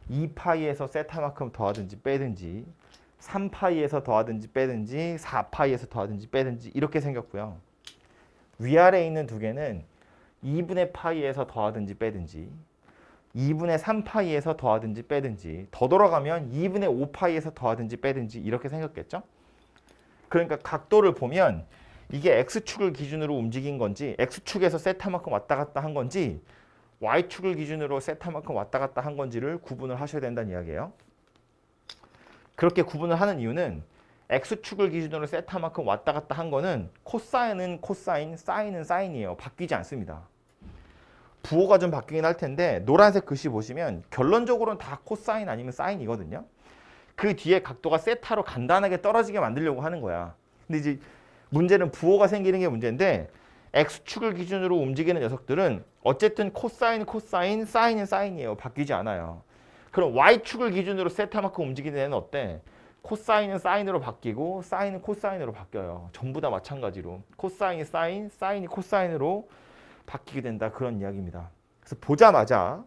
2파이에서 세타만큼 더하든지 빼든지 3파이에서 더하든지 빼든지 4파이에서 더하든지 빼든지 이렇게 생겼고요. 위아래에 있는 두 개는 2분의 파이에서 더하든지 빼든지 2분의 3파이에서 더하든지 빼든지 더 돌아가면 2분의 5파이에서 더하든지 빼든지 이렇게 생겼겠죠? 그러니까 각도를 보면 이게 x축을 기준으로 움직인 건지 x축에서 세타만큼 왔다 갔다 한 건지 y축을 기준으로 세타만큼 왔다 갔다 한 건지를 구분을 하셔야 된다는 이야기예요. 그렇게 구분을 하는 이유는 x축을 기준으로 세타만큼 왔다 갔다 한 거는 코사인은 코사인, 사인은 사인이에요. 바뀌지 않습니다. 부호가 좀 바뀌긴 할 텐데 노란색 글씨 보시면 결론적으로는 다 코사인 아니면 사인이거든요. 그 뒤에 각도가 세타로 간단하게 떨어지게 만들려고 하는 거야. 근데 이제 문제는 부호가 생기는 게 문제인데 x축을 기준으로 움직이는 녀석들은 어쨌든 코사인, 코사인, 사인은 사인이에요. 바뀌지 않아요. 그럼 y축을 기준으로 세타만큼 움직이는 애는 어때? 코사인은 사인으로 바뀌고 사인은 코사인으로 바뀌어요. 전부 다 마찬가지로 코사인이 사인, 사인이 코사인으로 바뀌게 된다 그런 이야기입니다. 그래서 보자마자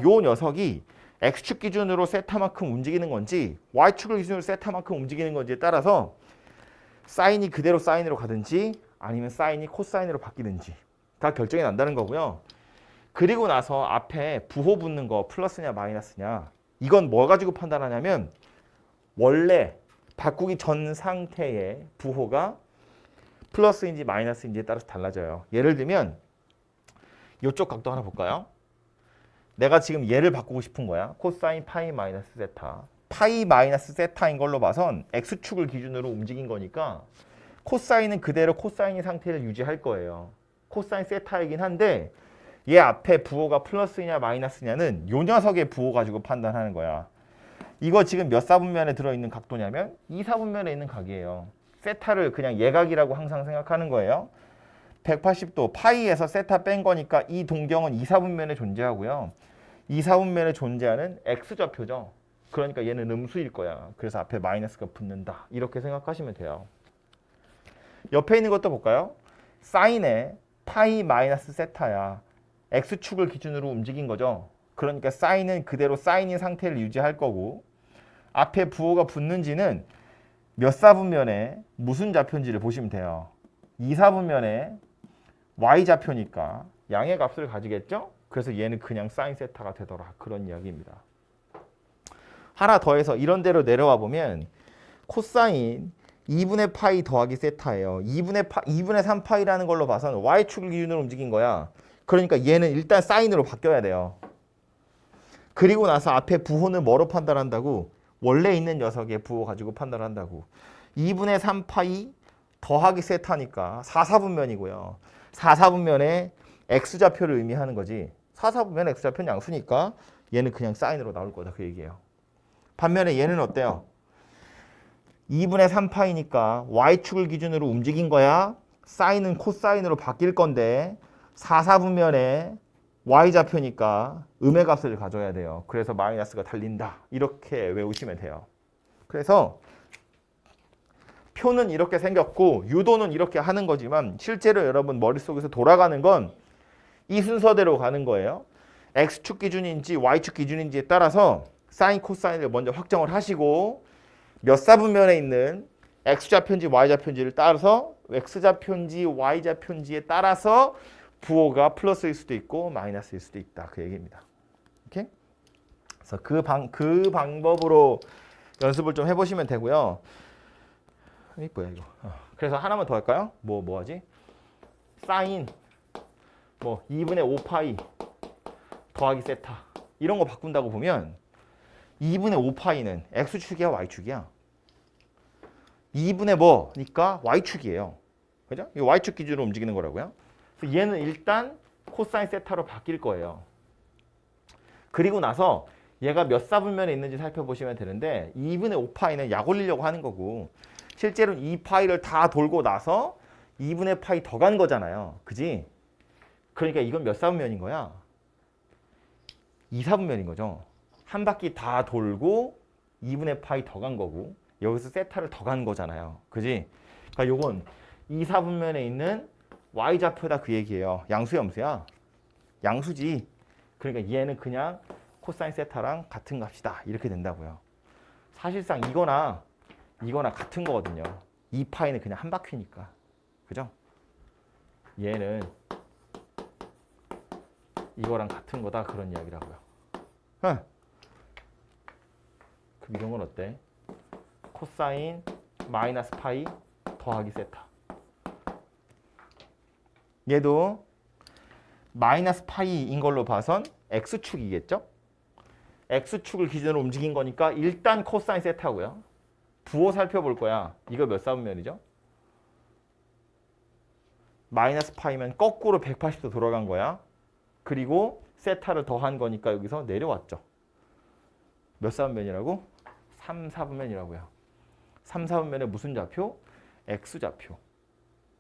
요 녀석이 x축 기준으로 세타만큼 움직이는 건지 y축을 기준으로 세타만큼 움직이는 건지에 따라서 사인이 그대로 사인으로 가든지 아니면 사인이 코사인으로 바뀌든지 다 결정이 난다는 거고요. 그리고 나서 앞에 부호 붙는 거 플러스냐 마이너스냐 이건 뭐 가지고 판단하냐면 원래 바꾸기 전 상태의 부호가 플러스인지 마이너스인지에 따라서 달라져요. 예를 들면 이쪽 각도 하나 볼까요? 내가 지금 얘를 바꾸고 싶은 거야. 코사인 파이 마이너스 세타. 파이 마이너스 세타인 걸로 봐선 x축을 기준으로 움직인 거니까 코사인은 그대로 코사인의 상태를 유지할 거예요. 코사인 세타이긴 한데 얘 앞에 부호가 플러스냐 마이너스냐는 요 녀석의 부호 가지고 판단하는 거야. 이거 지금 몇 사분면에 들어있는 각도냐면 2사분면에 있는 각이에요. 세타를 그냥 예각이라고 항상 생각하는 거예요. 180도 파이에서 세타 뺀 거니까 이 동경은 2사분면에 존재하고요. 2사분면에 존재하는 x좌표죠. 그러니까 얘는 음수일 거야. 그래서 앞에 마이너스가 붙는다. 이렇게 생각하시면 돼요. 옆에 있는 것도 볼까요? 사인에 파이 마이너스 세타야. x축을 기준으로 움직인 거죠. 그러니까 사인은 그대로 사인인 상태를 유지할 거고 앞에 부호가 붙는지는 몇 사분면에 무슨 좌표인지를 보시면 돼요. 2사분면에 y좌표니까 양의 값을 가지겠죠? 그래서 얘는 그냥 사인 세타가 되더라. 그런 이야기입니다. 하나 더해서 이런 대로 내려와 보면 코사인 2분의 파이 더하기 세타예요. 2분의 3파이라는 걸로 봐서는 y축을 기준으로 움직인 거야. 그러니까 얘는 일단 사인으로 바뀌어야 돼요. 그리고 나서 앞에 부호는 뭐로 판단한다고? 원래 있는 녀석의 부호 가지고 판단한다고. 2분의 3파이 더하기 세타니까 4, 4분면이고요. 4, 4분면에 x좌표를 의미하는 거지. 4, 4분면 x좌표는 양수니까 얘는 그냥 사인으로 나올 거다. 그 얘기예요. 반면에 얘는 어때요? 2분의 3파이니까 y축을 기준으로 움직인 거야. 사인은 코사인으로 바뀔 건데 4, 4분면에 y좌표니까 음의 값을 가져야 돼요. 그래서 마이너스가 달린다. 이렇게 외우시면 돼요. 그래서 표는 이렇게 생겼고 유도는 이렇게 하는 거지만 실제로 여러분 머릿속에서 돌아가는 건 이 순서대로 가는 거예요. x축 기준인지 y축 기준인지에 따라서 사인 코사인을 먼저 확정을 하시고 몇 사분면에 있는 x좌표인지 y좌표인지를 따라서 x좌표인지 y좌표인지에 따라서 부호가 플러스일 수도 있고 마이너스일 수도 있다. 그 얘기입니다. 오케이? 그래서 그 방법으로 연습을 좀 해보시면 되고요. 이 뭐야 이거? 그래서 하나만 더 할까요? 뭐 하지? 사인 2분의 5파이 더하기 세타 이런 거 바꾼다고 보면 2분의 5파이는 x축이야 y축이야? 2분의 뭐니까 y축이에요. 그죠? 이 y축 기준으로 움직이는 거라고요. 그래서 얘는 일단 코사인 세타로 바뀔 거예요. 그리고 나서 얘가 몇 사분면에 있는지 살펴보시면 되는데 2분의 5파이는 약 올리려고 하는 거고 실제로는 2파이를 다 돌고 나서 2분의 파이 더 간 거잖아요. 그지? 그러니까 이건 몇 사분면인 거야? 2사분면인 거죠. 한 바퀴 다 돌고 2분의 파이 더 간 거고 여기서 세타를 더 간 거잖아요. 그지? 그러니까 요건 2사분면에 있는 y좌표다 그 얘기예요. 양수 염수야? 양수지. 그러니까 얘는 그냥 코사인 세타랑 같은 값이다. 이렇게 된다고요. 사실상 이거나 같은 거거든요. 2파이는 그냥 한 바퀴니까. 그죠? 얘는 이거랑 같은 거다. 그런 이야기라고요. 그럼 이런 건 어때? 코사인 마이너스 파이 더하기 세타. 얘도 마이너스 파이인 걸로 봐선 x축이겠죠? x축을 기준으로 움직인 거니까 일단 코사인 세타고요. 부호 살펴볼 거야. 이거 몇 사분면이죠? 마이너스 파이면 거꾸로 180도 돌아간 거야. 그리고 세타를 더한 거니까 여기서 내려왔죠. 몇 사분면이라고? 3, 4분면이라고요. 3, 4분면에 무슨 좌표? x좌표.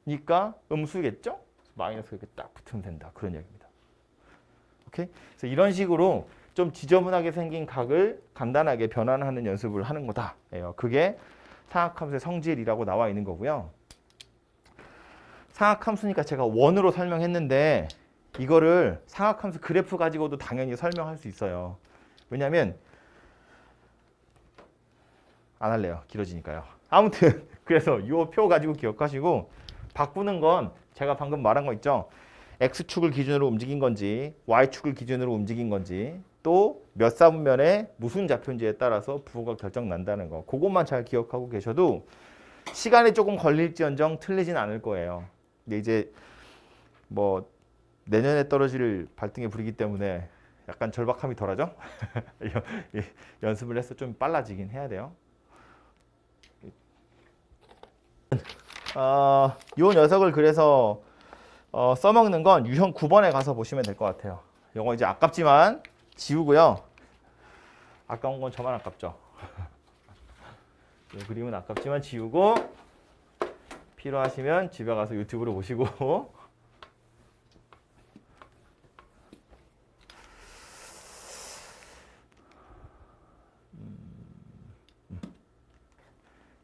니까 음수겠죠? 마이너스가 이렇게 딱 붙으면 된다. 그런 얘기입니다. 오케이? 그래서 이런 식으로 좀 지저분하게 생긴 각을 간단하게 변환하는 연습을 하는 거다. 그게 상학함수의 성질이라고 나와 있는 거고요. 상학함수니까 제가 원으로 설명했는데 이거를 상학함수 그래프 가지고도 당연히 설명할 수 있어요. 왜냐하면 안 할래요. 길어지니까요. 아무튼 그래서 이 표 가지고 기억하시고 바꾸는 건 제가 방금 말한 거 있죠. x축을 기준으로 움직인 건지 y축을 기준으로 움직인 건지 또 몇 사분면에 무슨 좌표인지에 따라서 부호가 결정 난다는 거. 그것만 잘 기억하고 계셔도 시간이 조금 걸릴지언정 틀리진 않을 거예요. 근데 이제 뭐 내년에 떨어질 발등에 불이기 때문에 약간 절박함이 덜하죠? 연습을 해서 좀 빨라지긴 해야 돼요. 이 녀석을 그래서 써먹는 건 유형 9번에 가서 보시면 될 것 같아요. 이거 이제 아깝지만 지우고요. 아까운 건 저만 아깝죠. 이 그림은 아깝지만 지우고 필요하시면 집에 가서 유튜브로 보시고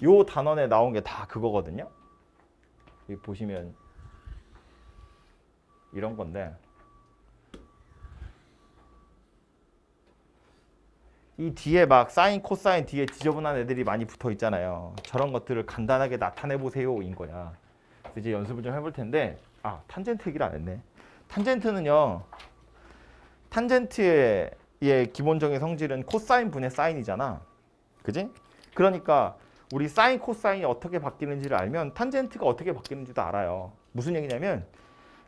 요 단원에 나온 게 다 그거거든요. 여기 보시면 이런 건데 이 뒤에 막 사인, 코사인 뒤에 지저분한 애들이 많이 붙어 있잖아요. 저런 것들을 간단하게 나타내 보세요인 거야. 그래서 이제 연습을 좀 해볼 텐데 탄젠트 얘기를 안 했네. 탄젠트는요. 탄젠트의 기본적인 성질은 코사인 분의 사인이잖아. 그지? 그러니까 우리 사인 코사인이 어떻게 바뀌는지를 알면 탄젠트가 어떻게 바뀌는지도 알아요. 무슨 얘기냐면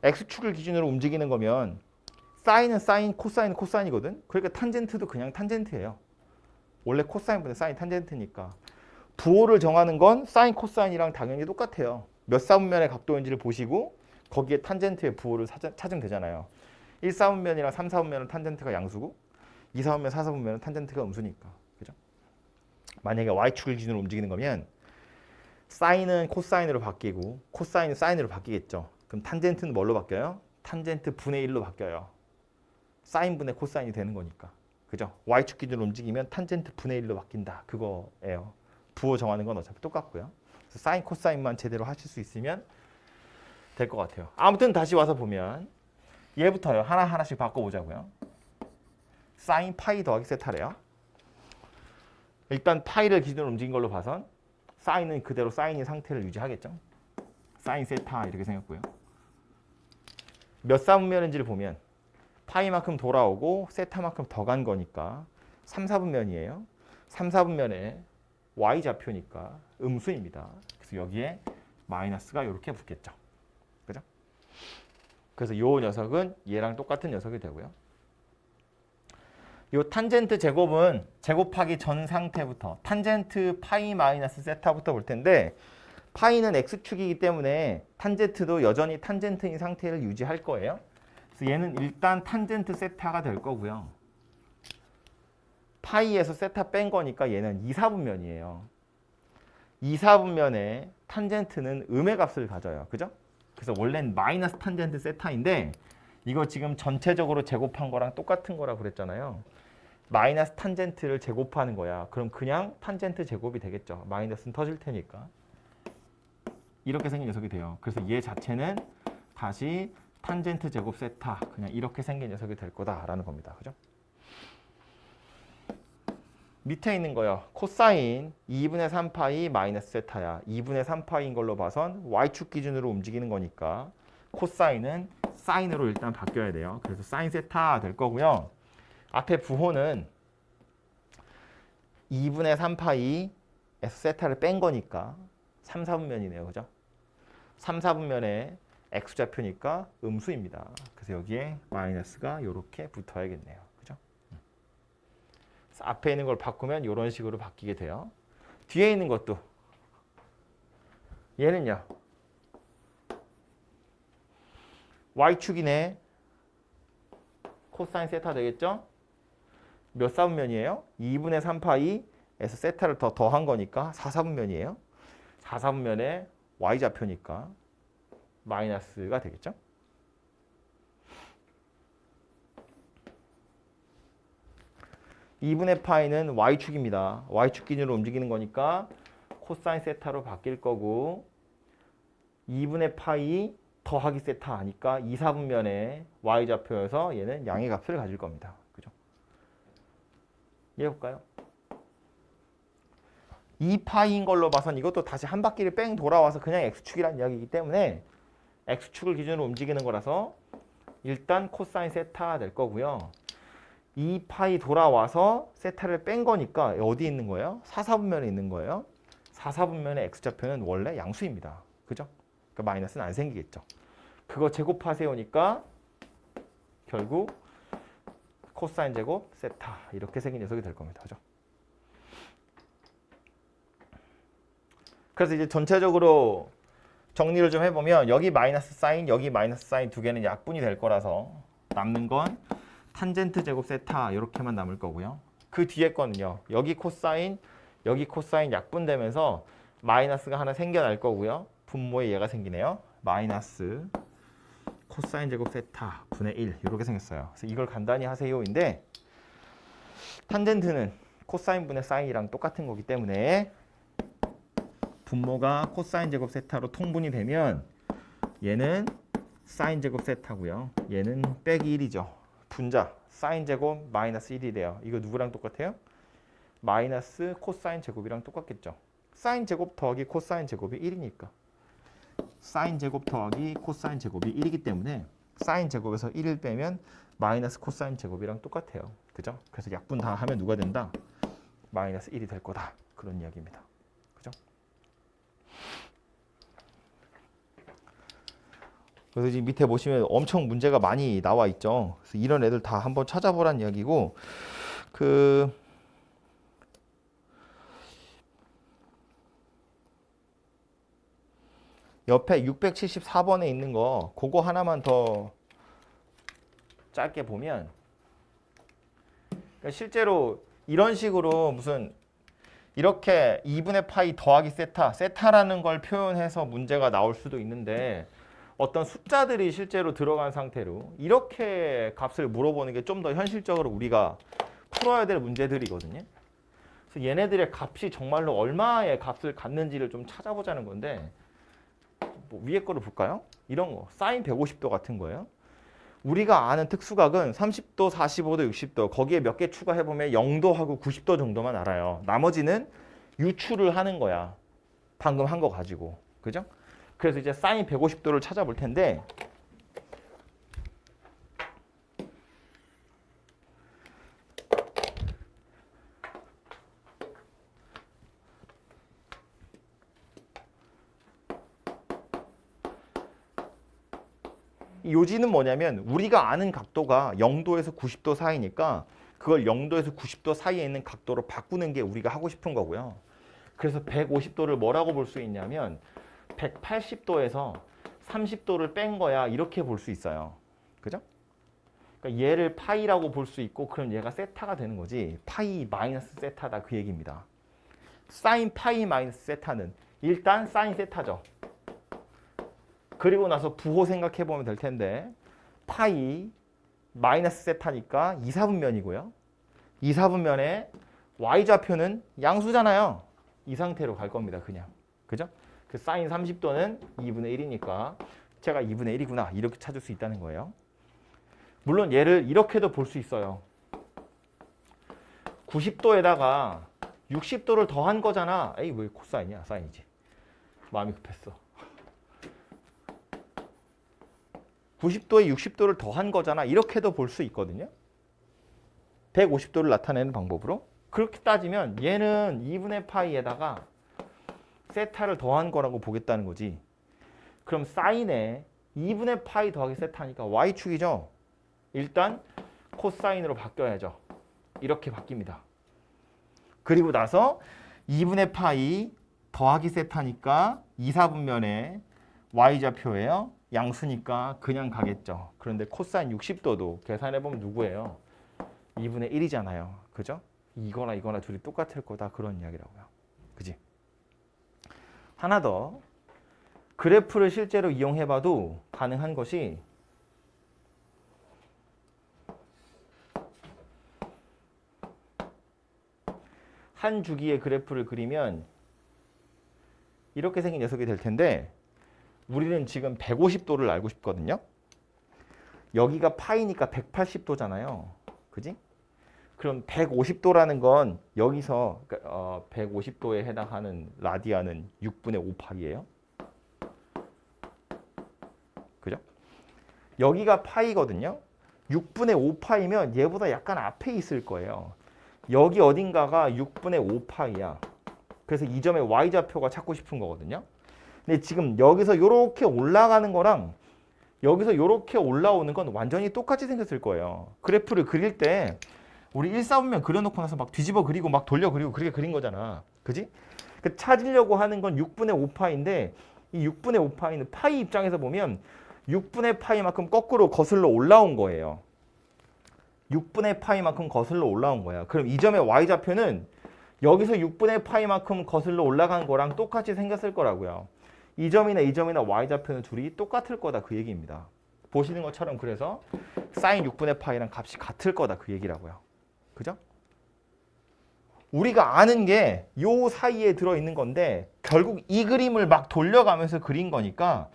x축을 기준으로 움직이는 거면 사인은 사인, 코사인은 코사인이거든. 그러니까 탄젠트도 그냥 탄젠트예요. 원래 코사인 분의 사인 탄젠트니까. 부호를 정하는 건 사인, 코사인이랑 당연히 똑같아요. 몇 사분면의 각도인지를 보시고 거기에 탄젠트의 부호를 찾으면 되잖아요. 1사분면이랑 3사분면은 탄젠트가 양수고 2사분면, 4사분면은 탄젠트가 음수니까. 그죠? 만약에 y축을 기준으로 움직이는 거면 사인은 코사인으로 바뀌고 코사인은 사인으로 바뀌겠죠. 그럼 탄젠트는 뭘로 바뀌어요? 탄젠트 분의 1로 바뀌어요. 사인 분의 코사인이 되는 거니까. 그죠? y축 기준으로 움직이면 탄젠트 분의 1로 바뀐다. 그거예요. 부호 정하는 건 어차피 똑같고요. 그래서 사인, 코사인만 제대로 하실 수 있으면 될 것 같아요. 아무튼 다시 와서 보면 얘부터요. 하나하나씩 바꿔보자고요. 사인 파이 더하기 세타래요. 일단 파이를 기준으로 움직인 걸로 봐선 사인은 그대로 사인인 상태를 유지하겠죠. 사인 세타 이렇게 생겼고요. 몇 사분면인지를 보면 파이만큼 돌아오고 세타만큼 더 간 거니까 3, 4분면이에요. 3, 4분면에 y좌표니까 음수입니다. 그래서 여기에 마이너스가 이렇게 붙겠죠. 그죠? 그래서 이 녀석은 얘랑 똑같은 녀석이 되고요. 이 탄젠트 제곱은 제곱하기 전 상태부터 탄젠트 파이 마이너스 세타부터 볼 텐데 파이는 x축이기 때문에 탄젠트도 여전히 탄젠트인 상태를 유지할 거예요. 그래서 얘는 일단 탄젠트 세타가 될 거고요. 파이에서 세타 뺀 거니까 얘는 2, 4분면이에요. 2, 4분면에 탄젠트는 음의 값을 가져요. 그죠? 그래서 원래는 마이너스 탄젠트 세타인데 이거 지금 전체적으로 제곱한 거랑 똑같은 거라 그랬잖아요. 마이너스 탄젠트를 제곱하는 거야. 그럼 그냥 탄젠트 제곱이 되겠죠. 마이너스는 터질 테니까. 이렇게 생긴 녀석이 돼요. 그래서 얘 자체는 다시 탄젠트 제곱 세타 그냥 이렇게 생긴 녀석이 될 거다라는 겁니다. 그죠? 밑에 있는 거요. 코사인 2분의 3파이 마이너스 세타야. 2분의 3파이인 걸로 봐선 y축 기준으로 움직이는 거니까 코사인은 사인으로 일단 바뀌어야 돼요. 그래서 사인 세타 될 거고요. 앞에 부호는 2분의 3파이에서 세타를 뺀 거니까 3, 4분면이네요. 그죠? 3, 4분면에 x좌표니까 음수입니다. 그래서 여기에 마이너스가 이렇게 붙어야겠네요. 그죠? 그래서 앞에 있는 걸 바꾸면 이런 식으로 바뀌게 돼요. 뒤에 있는 것도 얘는요. y축이네. 코사인 세타 되겠죠? 몇 사분면이에요? 2분의 3파이에서 세타를 더 더한 거니까 4사분면이에요. 4사분면에 y좌표니까 마이너스가 되겠죠? (2분의 파이는 y축입니다. y축 기준으로 움직이는 거니까 코사인 세타로 바뀔 거고 2분의 파이 더하기 세타 하니까 2, 4분면에 y좌표여서 얘는 양의 값을 가질 겁니다. 그죠? 이해해볼까요? 2파이인 걸로 봐선 이것도 다시 한 바퀴를 뺑 돌아와서 그냥 x축이라는 이야기이기 때문에 x축을 기준으로 움직이는 거라서 일단 코사인 세타 될 거고요. 2파이 돌아와서 세타를 뺀 거니까 어디 있는 거예요? 4사분면에 있는 거예요. 4사분면의 x좌표는 원래 양수입니다. 그죠? 그러니까 마이너스는 안 생기겠죠. 그거 제곱하세요니까 결국 코사인 제곱 세타 이렇게 생긴 녀석이 될 겁니다. 그죠? 그래서 이제 전체적으로 정리를 좀 해보면 여기 마이너스 사인, 여기 마이너스 사인 두 개는 약분이 될 거라서 남는 건 탄젠트 제곱 세타 이렇게만 남을 거고요. 그 뒤에 거는요. 여기 코사인 약분되면서 마이너스가 하나 생겨날 거고요. 분모에 얘가 생기네요. 마이너스 코사인 제곱 세타 분의 1 이렇게 생겼어요. 그래서 이걸 간단히 하세요인데 탄젠트는 코사인 분의 사인이랑 똑같은 거기 때문에 분모가 코사인 제곱 세타로 통분이 되면 얘는 사인 제곱 세타고요. 얘는 빼기 1이죠. 분자 사인 제곱 마이너스 1이래요. 이거 누구랑 똑같아요? 마이너스 코사인 제곱이랑 똑같겠죠. 사인 제곱 더하기 코사인 제곱이 1이니까. 사인 제곱 더하기 코사인 제곱이 1이기 때문에 사인 제곱에서 1을 빼면 마이너스 코사인 제곱이랑 똑같아요. 그죠? 그래서 약분 다 하면 누가 된다? 마이너스 1이 될 거다. 그런 이야기입니다. 그죠? 그래서 지금 밑에 보시면 엄청 문제가 많이 나와 있죠. 그래서 이런 애들 다 한번 찾아보란 이야기고 옆에 674번에 있는 거 그거 하나만 더 짧게 보면 그러니까 실제로 이런 식으로 무슨 이렇게 2분의 파이 더하기 세타라는 걸 표현해서 문제가 나올 수도 있는데 어떤 숫자들이 실제로 들어간 상태로 이렇게 값을 물어보는 게 좀 더 현실적으로 우리가 풀어야 될 문제들이거든요. 그래서 얘네들의 값이 정말로 얼마의 값을 갖는지를 좀 찾아보자는 건데 뭐 위에 거를 볼까요? 이런 거 사인 150도 같은 거예요. 우리가 아는 특수각은 30도, 45도, 60도 거기에 몇 개 추가해보면 0도하고 90도 정도만 알아요. 나머지는 유추를 하는 거야. 방금 한 거 가지고. 그죠? 그래서 이제 사인 150도를 찾아볼 텐데 이 요지는 뭐냐면 우리가 아는 각도가 0도에서 90도 사이니까 그걸 0도에서 90도 사이에 있는 각도로 바꾸는 게 우리가 하고 싶은 거고요. 그래서 150도를 뭐라고 볼 수 있냐면 180도에서 30도를 뺀 거야 이렇게 볼 수 있어요. 그죠? 그러니까 얘를 파이라고 볼 수 있고 그럼 얘가 세타가 되는 거지. 파이 마이너스 세타다 그 얘기입니다. 사인 파이 마이너스 세타는 일단 사인 세타죠. 그리고 나서 부호 생각해 보면 될 텐데 파이 마이너스 세타니까 2사분면이고요. 2사분면에 y좌표는 양수잖아요. 이 상태로 갈 겁니다. 그냥. 그죠? 그 사인 30도는 2분의 1이니까 제가 2분의 1이구나 이렇게 찾을 수 있다는 거예요. 물론 얘를 이렇게도 볼 수 있어요. 90도에다가 60도를 더한 거잖아. 에이 왜 코사인이야? 사인이지. 마음이 급했어. 90도에 60도를 더한 거잖아. 이렇게도 볼 수 있거든요. 150도를 나타내는 방법으로. 그렇게 따지면 얘는 2분의 파이에다가 세타를 더한 거라고 보겠다는 거지. 그럼 사인에 2분의 파이 더하기 세타니까 y축이죠. 일단 코사인으로 바뀌어야죠. 이렇게 바뀝니다. 그리고 나서 2분의 파이 더하기 세타니까 2사분면에 y좌표예요. 양수니까 그냥 가겠죠. 그런데 코사인 60도도 계산해보면 누구예요? 2분의 1이잖아요. 그죠? 이거나 이거나 둘이 똑같을 거다. 그런 이야기라고요. 그지? 하나 더. 그래프를 실제로 이용해봐도 가능한 것이 한 주기의 그래프를 그리면 이렇게 생긴 녀석이 될 텐데 우리는 지금 150도를 알고 싶거든요. 여기가 파이니까 180도잖아요. 그지? 그럼 150도라는 건 여기서 150도에 해당하는 라디안은 6분의 5파이예요. 그죠? 여기가 파이거든요. 6분의 5파이면 얘보다 약간 앞에 있을 거예요. 여기 어딘가가 6분의 5파이야. 그래서 이 점의 y좌표가 찾고 싶은 거거든요. 근데 지금 여기서 이렇게 올라가는 거랑 여기서 이렇게 올라오는 건 완전히 똑같이 생겼을 거예요. 그래프를 그릴 때 우리 1사분면 그려놓고 나서 막 뒤집어 그리고 막 돌려 그리고 그렇게 그린 거잖아. 그지? 그 찾으려고 하는 건 6분의 5파인데 이 6분의 5파이는 파이 입장에서 보면 6분의 파이만큼 거꾸로 거슬러 올라온 거예요. 6분의 파이만큼 거슬러 올라온 거야. 그럼 이 점의 y좌표는 여기서 6분의 파이만큼 거슬러 올라간 거랑 똑같이 생겼을 거라고요. 이 점이나 이 점이나 y좌표는 둘이 똑같을 거다 그 얘기입니다. 보시는 것처럼 그래서 사인 6분의 파이랑 값이 같을 거다 그 얘기라고요. 그죠? 우리가 아는 게 요 사이에 들어있는 건데 결국 이 그림을 막 돌려가면서 그린 거니까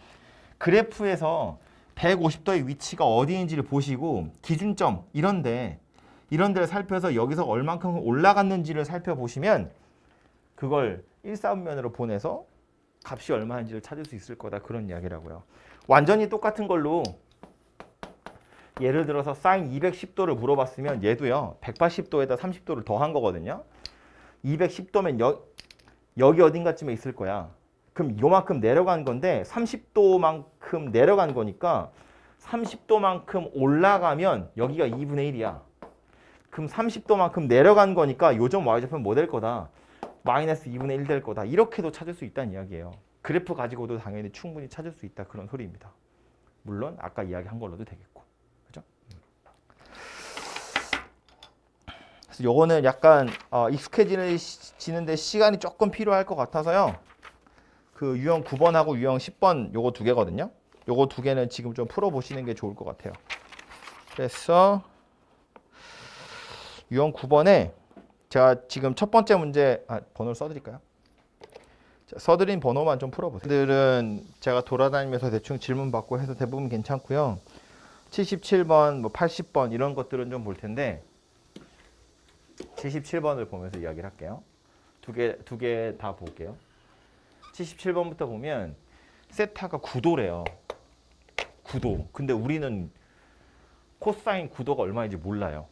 그래프에서 150도의 위치가 어디인지를 보시고 기준점 이런 데를 살펴서 여기서 얼만큼 올라갔는지를 살펴보시면 그걸 1사분면으로 보내서 값이 얼마인지를 찾을 수 있을 거다. 그런 이야기라고요. 완전히 똑같은 걸로 예를 들어서 사인 210도를 물어봤으면 얘도요. 180도에다 30도를 더한 거거든요. 210도면 여기 어딘가쯤에 있을 거야. 그럼 요만큼 내려간 건데 30도만큼 내려간 거니까 30도만큼 올라가면 여기가 2분의 1이야. 그럼 30도만큼 내려간 거니까 요점 y좌표는 뭐 될 거다? 마이너스 2분의 1 될 거다. 이렇게도 찾을 수 있다는 이야기예요. 그래프 가지고도 당연히 충분히 찾을 수 있다. 그런 소리입니다. 물론 아까 이야기한 걸로도 되겠고. 그죠? 그래서 요거는 약간 익숙해지는데 시간이 조금 필요할 것 같아서요. 그 유형 9번하고 유형 10번 요거 두 개거든요. 요거 두 개는 지금 좀 풀어보시는 게 좋을 것 같아요. 그래서 유형 9번에 제가 지금 첫 번째 문제 번호를 써드릴까요? 자, 써드린 번호만 좀 풀어보세요. 들은 제가 돌아다니면서 대충 질문 받고 해서 대부분 괜찮고요. 77번, 뭐 80번 이런 것들은 좀 볼 텐데 77번을 보면서 이야기를 할게요. 두 개 다 볼게요. 77번부터 보면 세타가 9도래요. 9도. 근데 우리는 코사인 9도가 얼마인지 몰라요.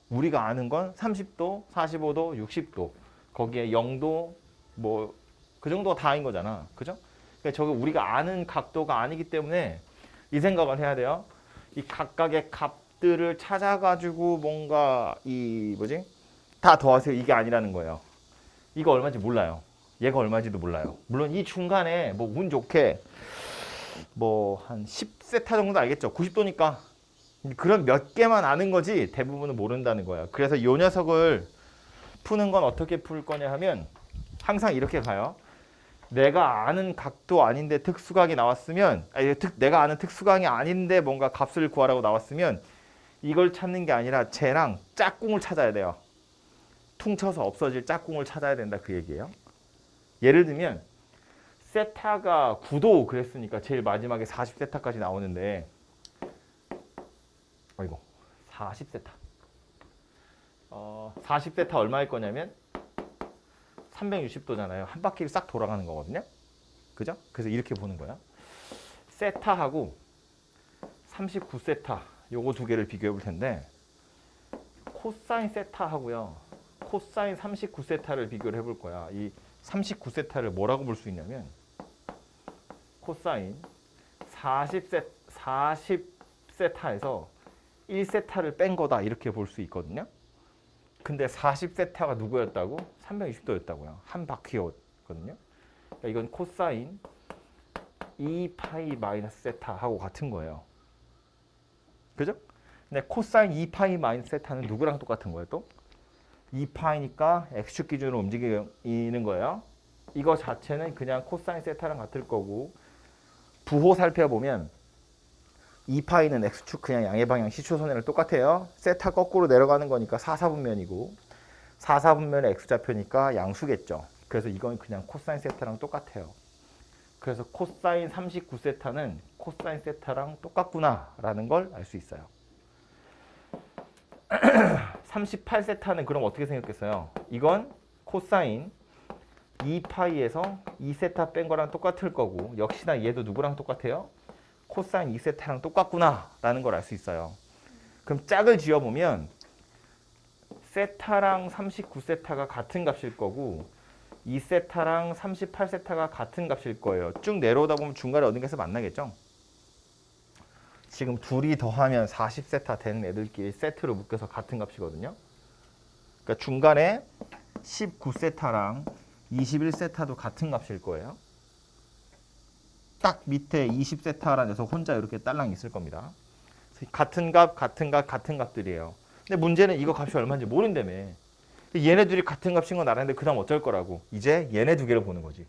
우리가 아는 건 30도, 45도, 60도. 거기에 0도 뭐 그 정도가 다인 거잖아. 그죠? 그러니까 저게 우리가 아는 각도가 아니기 때문에 이 생각을 해야 돼요. 이 각각의 값들을 찾아가지고 뭔가 다 더하세요. 이게 아니라는 거예요. 이거 얼마인지 몰라요. 얘가 얼마인지도 몰라요. 물론 이 중간에 뭐 운 좋게 뭐 한 10세타 정도 알겠죠. 90도니까 그런 몇 개만 아는 거지 대부분은 모른다는 거예요. 그래서 이 녀석을 푸는 건 어떻게 풀 거냐 하면 항상 이렇게 가요. 내가 아는 각도 아닌데 특수각이 나왔으면 내가 아는 특수각이 아닌데 뭔가 값을 구하라고 나왔으면 이걸 찾는 게 아니라 쟤랑 짝꿍을 찾아야 돼요. 퉁쳐서 없어질 짝꿍을 찾아야 된다 그 얘기예요. 예를 들면 세타가 9도 그랬으니까 제일 마지막에 40세타까지 나오는데 40세타 40세타 얼마일 거냐면 360도잖아요. 한 바퀴를 싹 돌아가는 거거든요. 그죠? 그래서 이렇게 보는 거야. 세타하고 39세타 요거 두 개를 비교해 볼 텐데 코사인 세타하고요. 코사인 39세타를 비교를 해볼 거야. 이 39세타를 뭐라고 볼 수 있냐면 코사인 40세타에서 1세타를 뺀 거다 이렇게 볼 수 있거든요. 근데 40세타가 누구였다고? 360도였다고요. 한 바퀴였거든요. 그러니까 이건 코사인 2파이 마이너스 세타하고 같은 거예요. 그죠? 근데 코사인 2파이 마이너스 세타는 누구랑 똑같은 거예요 또? 2파이니까 x축 기준으로 움직이는 거예요. 이거 자체는 그냥 코사인 세타랑 같을 거고 부호 살펴보면 2파이는 x축 그냥 양의 방향 시초선이랑 똑같아요. 세타 거꾸로 내려가는 거니까 4사분면이고 4사분면의 x좌표니까 양수겠죠. 그래서 이건 그냥 코사인 세타랑 똑같아요. 그래서 코사인 39세타는 코사인 세타랑 똑같구나 라는 걸 알 수 있어요. 38세타는 그럼 어떻게 생겼겠어요? 이건 코사인 2파이에서 2세타 뺀 거랑 똑같을 거고 역시나 얘도 누구랑 똑같아요? 코사인 2세타랑 똑같구나 라는 걸 알 수 있어요. 그럼 짝을 지어보면 세타랑 39세타가 같은 값일 거고 2세타랑 38세타가 같은 값일 거예요. 쭉 내려오다 보면 중간에 어딘가에서 만나겠죠? 지금 둘이 더하면 40세타 되는 애들끼리 세트로 묶여서 같은 값이거든요. 그러니까 중간에 19세타랑 21세타도 같은 값일 거예요. 딱 밑에 20세타라는 녀석 혼자 이렇게 딸랑 있을 겁니다. 같은 값, 같은 값, 같은 값들이에요. 근데 문제는 이거 값이 얼마인지 모른다며. 얘네들이 같은 값인 건 알았는데 그 다음 어쩔 거라고. 이제 얘네 두 개를 보는 거지.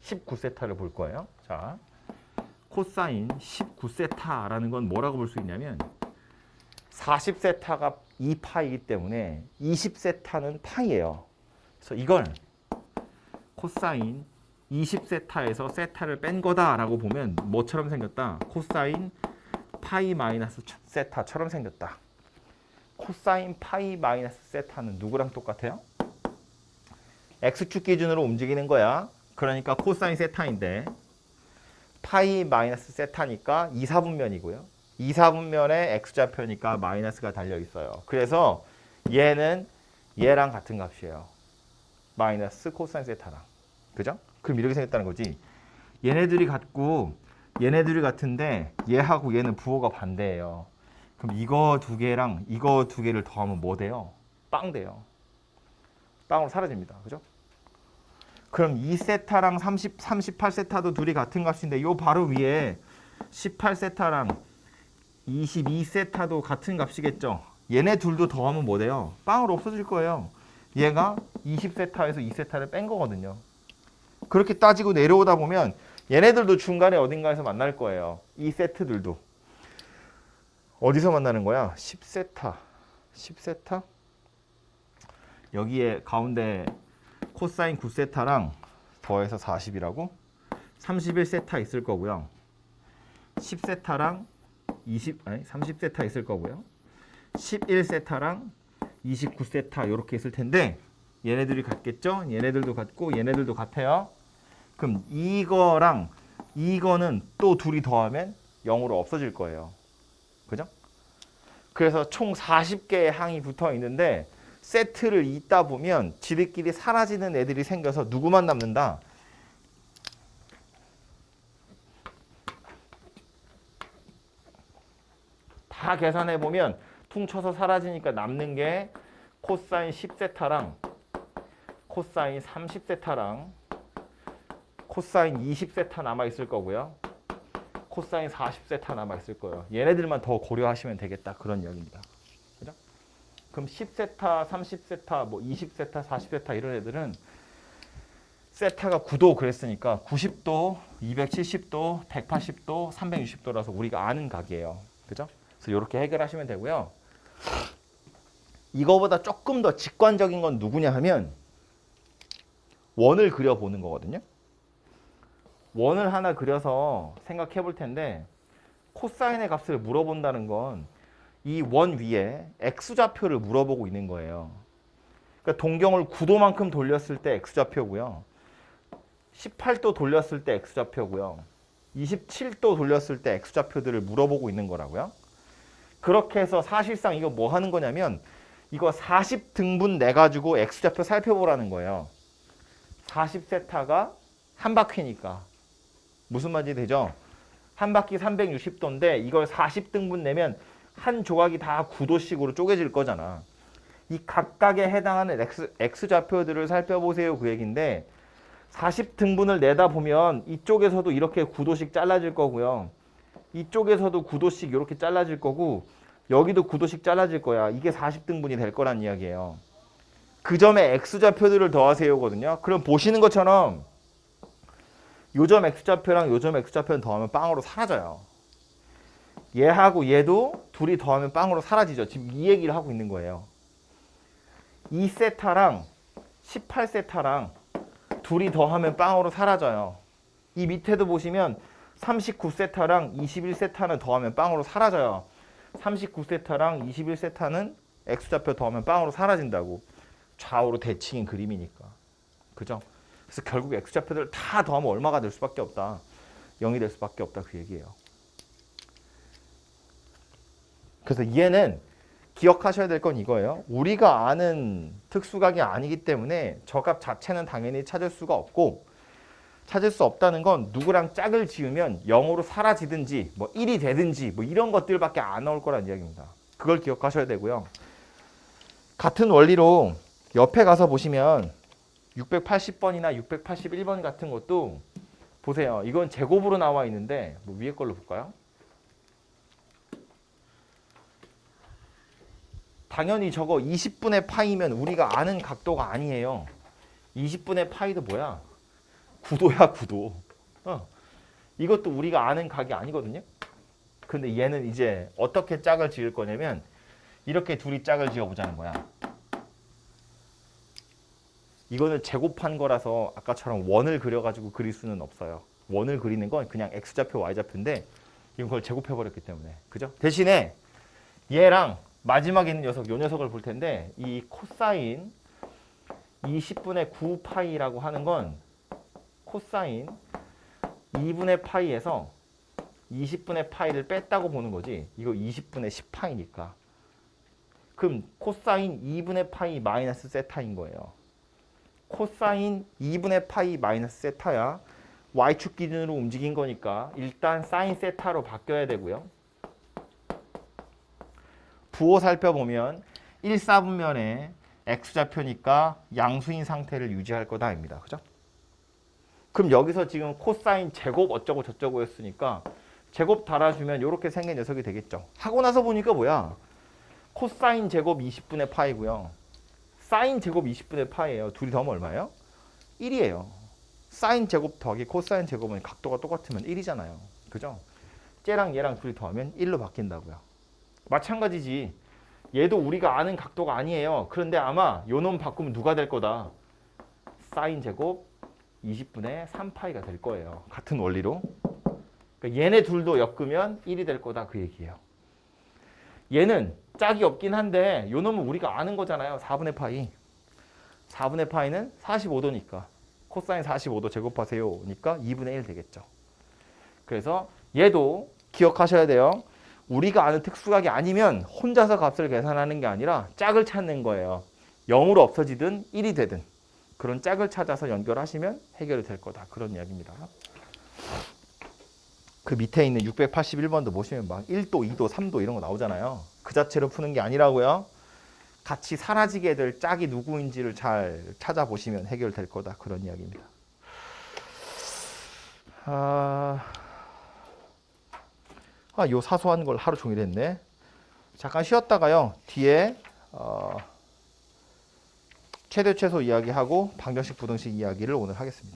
19세타를 볼 거예요. 자, 코사인 19세타라는 건 뭐라고 볼 수 있냐면 40세타가 2파이기 때문에 20세타는 파이예요. 그래서 이걸 코사인 20세타에서 세타를 뺀 거다라고 보면 뭐처럼 생겼다? 코사인 파이 마이너스 세타처럼 생겼다. 코사인 파이 마이너스 세타는 누구랑 똑같아요? x축 기준으로 움직이는 거야. 그러니까 코사인 세타인데 파이 마이너스 세타니까 2, 4분면이고요. 2, 4분면에 x좌표니까 마이너스가 달려 있어요. 그래서 얘는 얘랑 같은 값이에요. 마이너스 코사인 세타랑. 그죠? 그럼 이렇게 생겼다는 거지. 얘네들이 같은데 얘하고 얘는 부호가 반대예요. 그럼 이거 두 개랑 이거 두 개를 더하면 뭐 돼요? 빵 돼요. 빵으로 사라집니다. 그죠? 그럼 2세타랑 38세타도 둘이 같은 값인데 요 바로 위에 18세타랑 22세타도 같은 값이겠죠. 얘네 둘도 더하면 뭐 돼요? 빵으로 없어질 거예요. 얘가 20세타에서 2세타를 뺀 거거든요. 그렇게 따지고 내려오다 보면 얘네들도 중간에 어딘가에서 만날 거예요. 이 세트들도. 어디서 만나는 거야? 10세타. 10세타? 여기에 가운데 코사인 9세타랑 더해서 40이라고 31세타 있을 거고요. 10세타랑 30세타 있을 거고요. 11세타랑 29세타 이렇게 있을 텐데 얘네들이 같겠죠? 얘네들도 같고 얘네들도 같아요. 그럼 이거랑 이거는 또 둘이 더하면 0으로 없어질 거예요. 그죠? 그래서 총 40개의 항이 붙어 있는데 세트를 잇다 보면 지들끼리 사라지는 애들이 생겨서 누구만 남는다? 다 계산해 보면 퉁쳐서 사라지니까 남는 게 코사인 10세타랑 코사인 30세타랑 코사인 20세타 남아 있을 거고요. 코사인 40세타 남아 있을 거예요. 얘네들만 더 고려하시면 되겠다. 그런 이야기입니다. 그죠? 그럼 10세타, 30세타, 뭐 20세타, 40세타 이런 애들은 세타가 9도 그랬으니까 90도, 270도, 180도, 360도라서 우리가 아는 각이에요. 그죠? 그래서 이렇게 해결하시면 되고요. 이거보다 조금 더 직관적인 건 누구냐 하면 원을 그려보는 거거든요. 원을 하나 그려서 생각해 볼 텐데 코사인의 값을 물어본다는 건 이 원 위에 x좌표를 물어보고 있는 거예요. 그러니까 동경을 9도만큼 돌렸을 때 x좌표고요. 18도 돌렸을 때 x좌표고요. 27도 돌렸을 때 x좌표들을 물어보고 있는 거라고요. 그렇게 해서 사실상 이거 뭐 하는 거냐면 이거 40등분 내가지고 x좌표 살펴보라는 거예요. 40세타가 한 바퀴니까. 무슨 말인지 되죠? 한 바퀴 360도인데 이걸 40등분 내면 한 조각이 다 9도씩으로 쪼개질 거잖아. 이 각각에 해당하는 x좌표들을 살펴보세요 그 얘기인데 40등분을 내다 보면 이쪽에서도 이렇게 9도씩 잘라질 거고요. 이쪽에서도 9도씩 이렇게 잘라질 거고 여기도 9도씩 잘라질 거야. 이게 40등분이 될 거란 이야기예요. 그 점에 x좌표들을 더하세요거든요. 그럼 보시는 것처럼 요점 x좌표랑 요점 x좌표는 더하면 빵으로 사라져요. 얘하고 얘도 둘이 더하면 빵으로 사라지죠. 지금 이 얘기를 하고 있는 거예요. 2세타랑 18세타랑 둘이 더하면 빵으로 사라져요. 이 밑에도 보시면 39세타랑 21세타는 더하면 빵으로 사라져요. 39세타랑 21세타는 x좌표 더하면 빵으로 사라진다고. 좌우로 대칭인 그림이니까. 그죠? 그래서 결국 x좌표들 다 더하면 얼마가 될 수밖에 없다. 0이 될 수밖에 없다 그 얘기예요. 그래서 얘는 기억하셔야 될 건 이거예요. 우리가 아는 특수각이 아니기 때문에 저 값 자체는 당연히 찾을 수가 없고 찾을 수 없다는 건 누구랑 짝을 지으면 0으로 사라지든지 뭐 1이 되든지 뭐 이런 것들밖에 안 나올 거란 이야기입니다. 그걸 기억하셔야 되고요. 같은 원리로 옆에 가서 보시면 680번이나 681번 같은 것도 보세요. 이건 제곱으로 나와 있는데 뭐 위에 걸로 볼까요? 당연히 저거 20분의 파이면 우리가 아는 각도가 아니에요. 20분의 파이도 뭐야? 9도야 9도. 이것도 우리가 아는 각이 아니거든요. 근데 얘는 이제 어떻게 짝을 지을 거냐면 이렇게 둘이 짝을 지어보자는 거야. 이거는 제곱한 거라서 아까처럼 원을 그려가지고 그릴 수는 없어요. 원을 그리는 건 그냥 x좌표, y좌표인데 이건 그걸 제곱해버렸기 때문에. 그죠? 대신에 얘랑 마지막에 있는 녀석, 요 녀석을 볼 텐데 이 코사인 20분의 9파이라고 하는 건 코사인 2분의 파이에서 20분의 파이를 뺐다고 보는 거지. 이거 20분의 10파이니까. 그럼 코사인 2분의 파이 마이너스 세타인 거예요. 코사인 2분의 파이 마이너스 세타야. y축 기준으로 움직인 거니까 일단 사인 세타로 바뀌어야 되고요. 부호 살펴보면 1, 4분면에 x좌표니까 양수인 상태를 유지할 거다 입니다. 그죠? 그럼 여기서 지금 코사인 제곱 어쩌고 저쩌고 였으니까 제곱 달아주면 이렇게 생긴 녀석이 되겠죠. 하고 나서 보니까 뭐야? 코사인 제곱 20분의 파이고요. 사인 제곱 20분의 파이예요. 둘이 더하면 얼마예요? 1이에요. 사인 제곱 더하기 코사인 제곱은 각도가 똑같으면 1이잖아요. 그죠? 쟤랑 얘랑 둘이 더하면 1로 바뀐다고요. 마찬가지지. 얘도 우리가 아는 각도가 아니에요. 그런데 아마 요 놈 바꾸면 누가 될 거다? 사인 제곱 20분의 3파이가 될 거예요. 같은 원리로. 그러니까 얘네 둘도 엮으면 1이 될 거다 그 얘기예요. 얘는 짝이 없긴 한데 요 놈은 우리가 아는 거잖아요. 4분의 파이. 4분의 파이는 45도니까 코사인 45도 제곱하세요. 니까 2분의 1 되겠죠. 그래서 얘도 기억하셔야 돼요. 우리가 아는 특수각이 아니면 혼자서 값을 계산하는 게 아니라 짝을 찾는 거예요. 0으로 없어지든 1이 되든 그런 짝을 찾아서 연결하시면 해결이 될 거다. 그런 이야기입니다. 그 밑에 있는 681번도 보시면 막 1도, 2도, 3도 이런 거 나오잖아요. 그 자체로 푸는 게 아니라고요. 같이 사라지게 될 짝이 누구인지를 잘 찾아보시면 해결될 거다. 그런 이야기입니다. 요 사소한 걸 하루 종일 했네. 잠깐 쉬었다가요. 뒤에 최대 최소 이야기하고 방정식 부등식 이야기를 오늘 하겠습니다.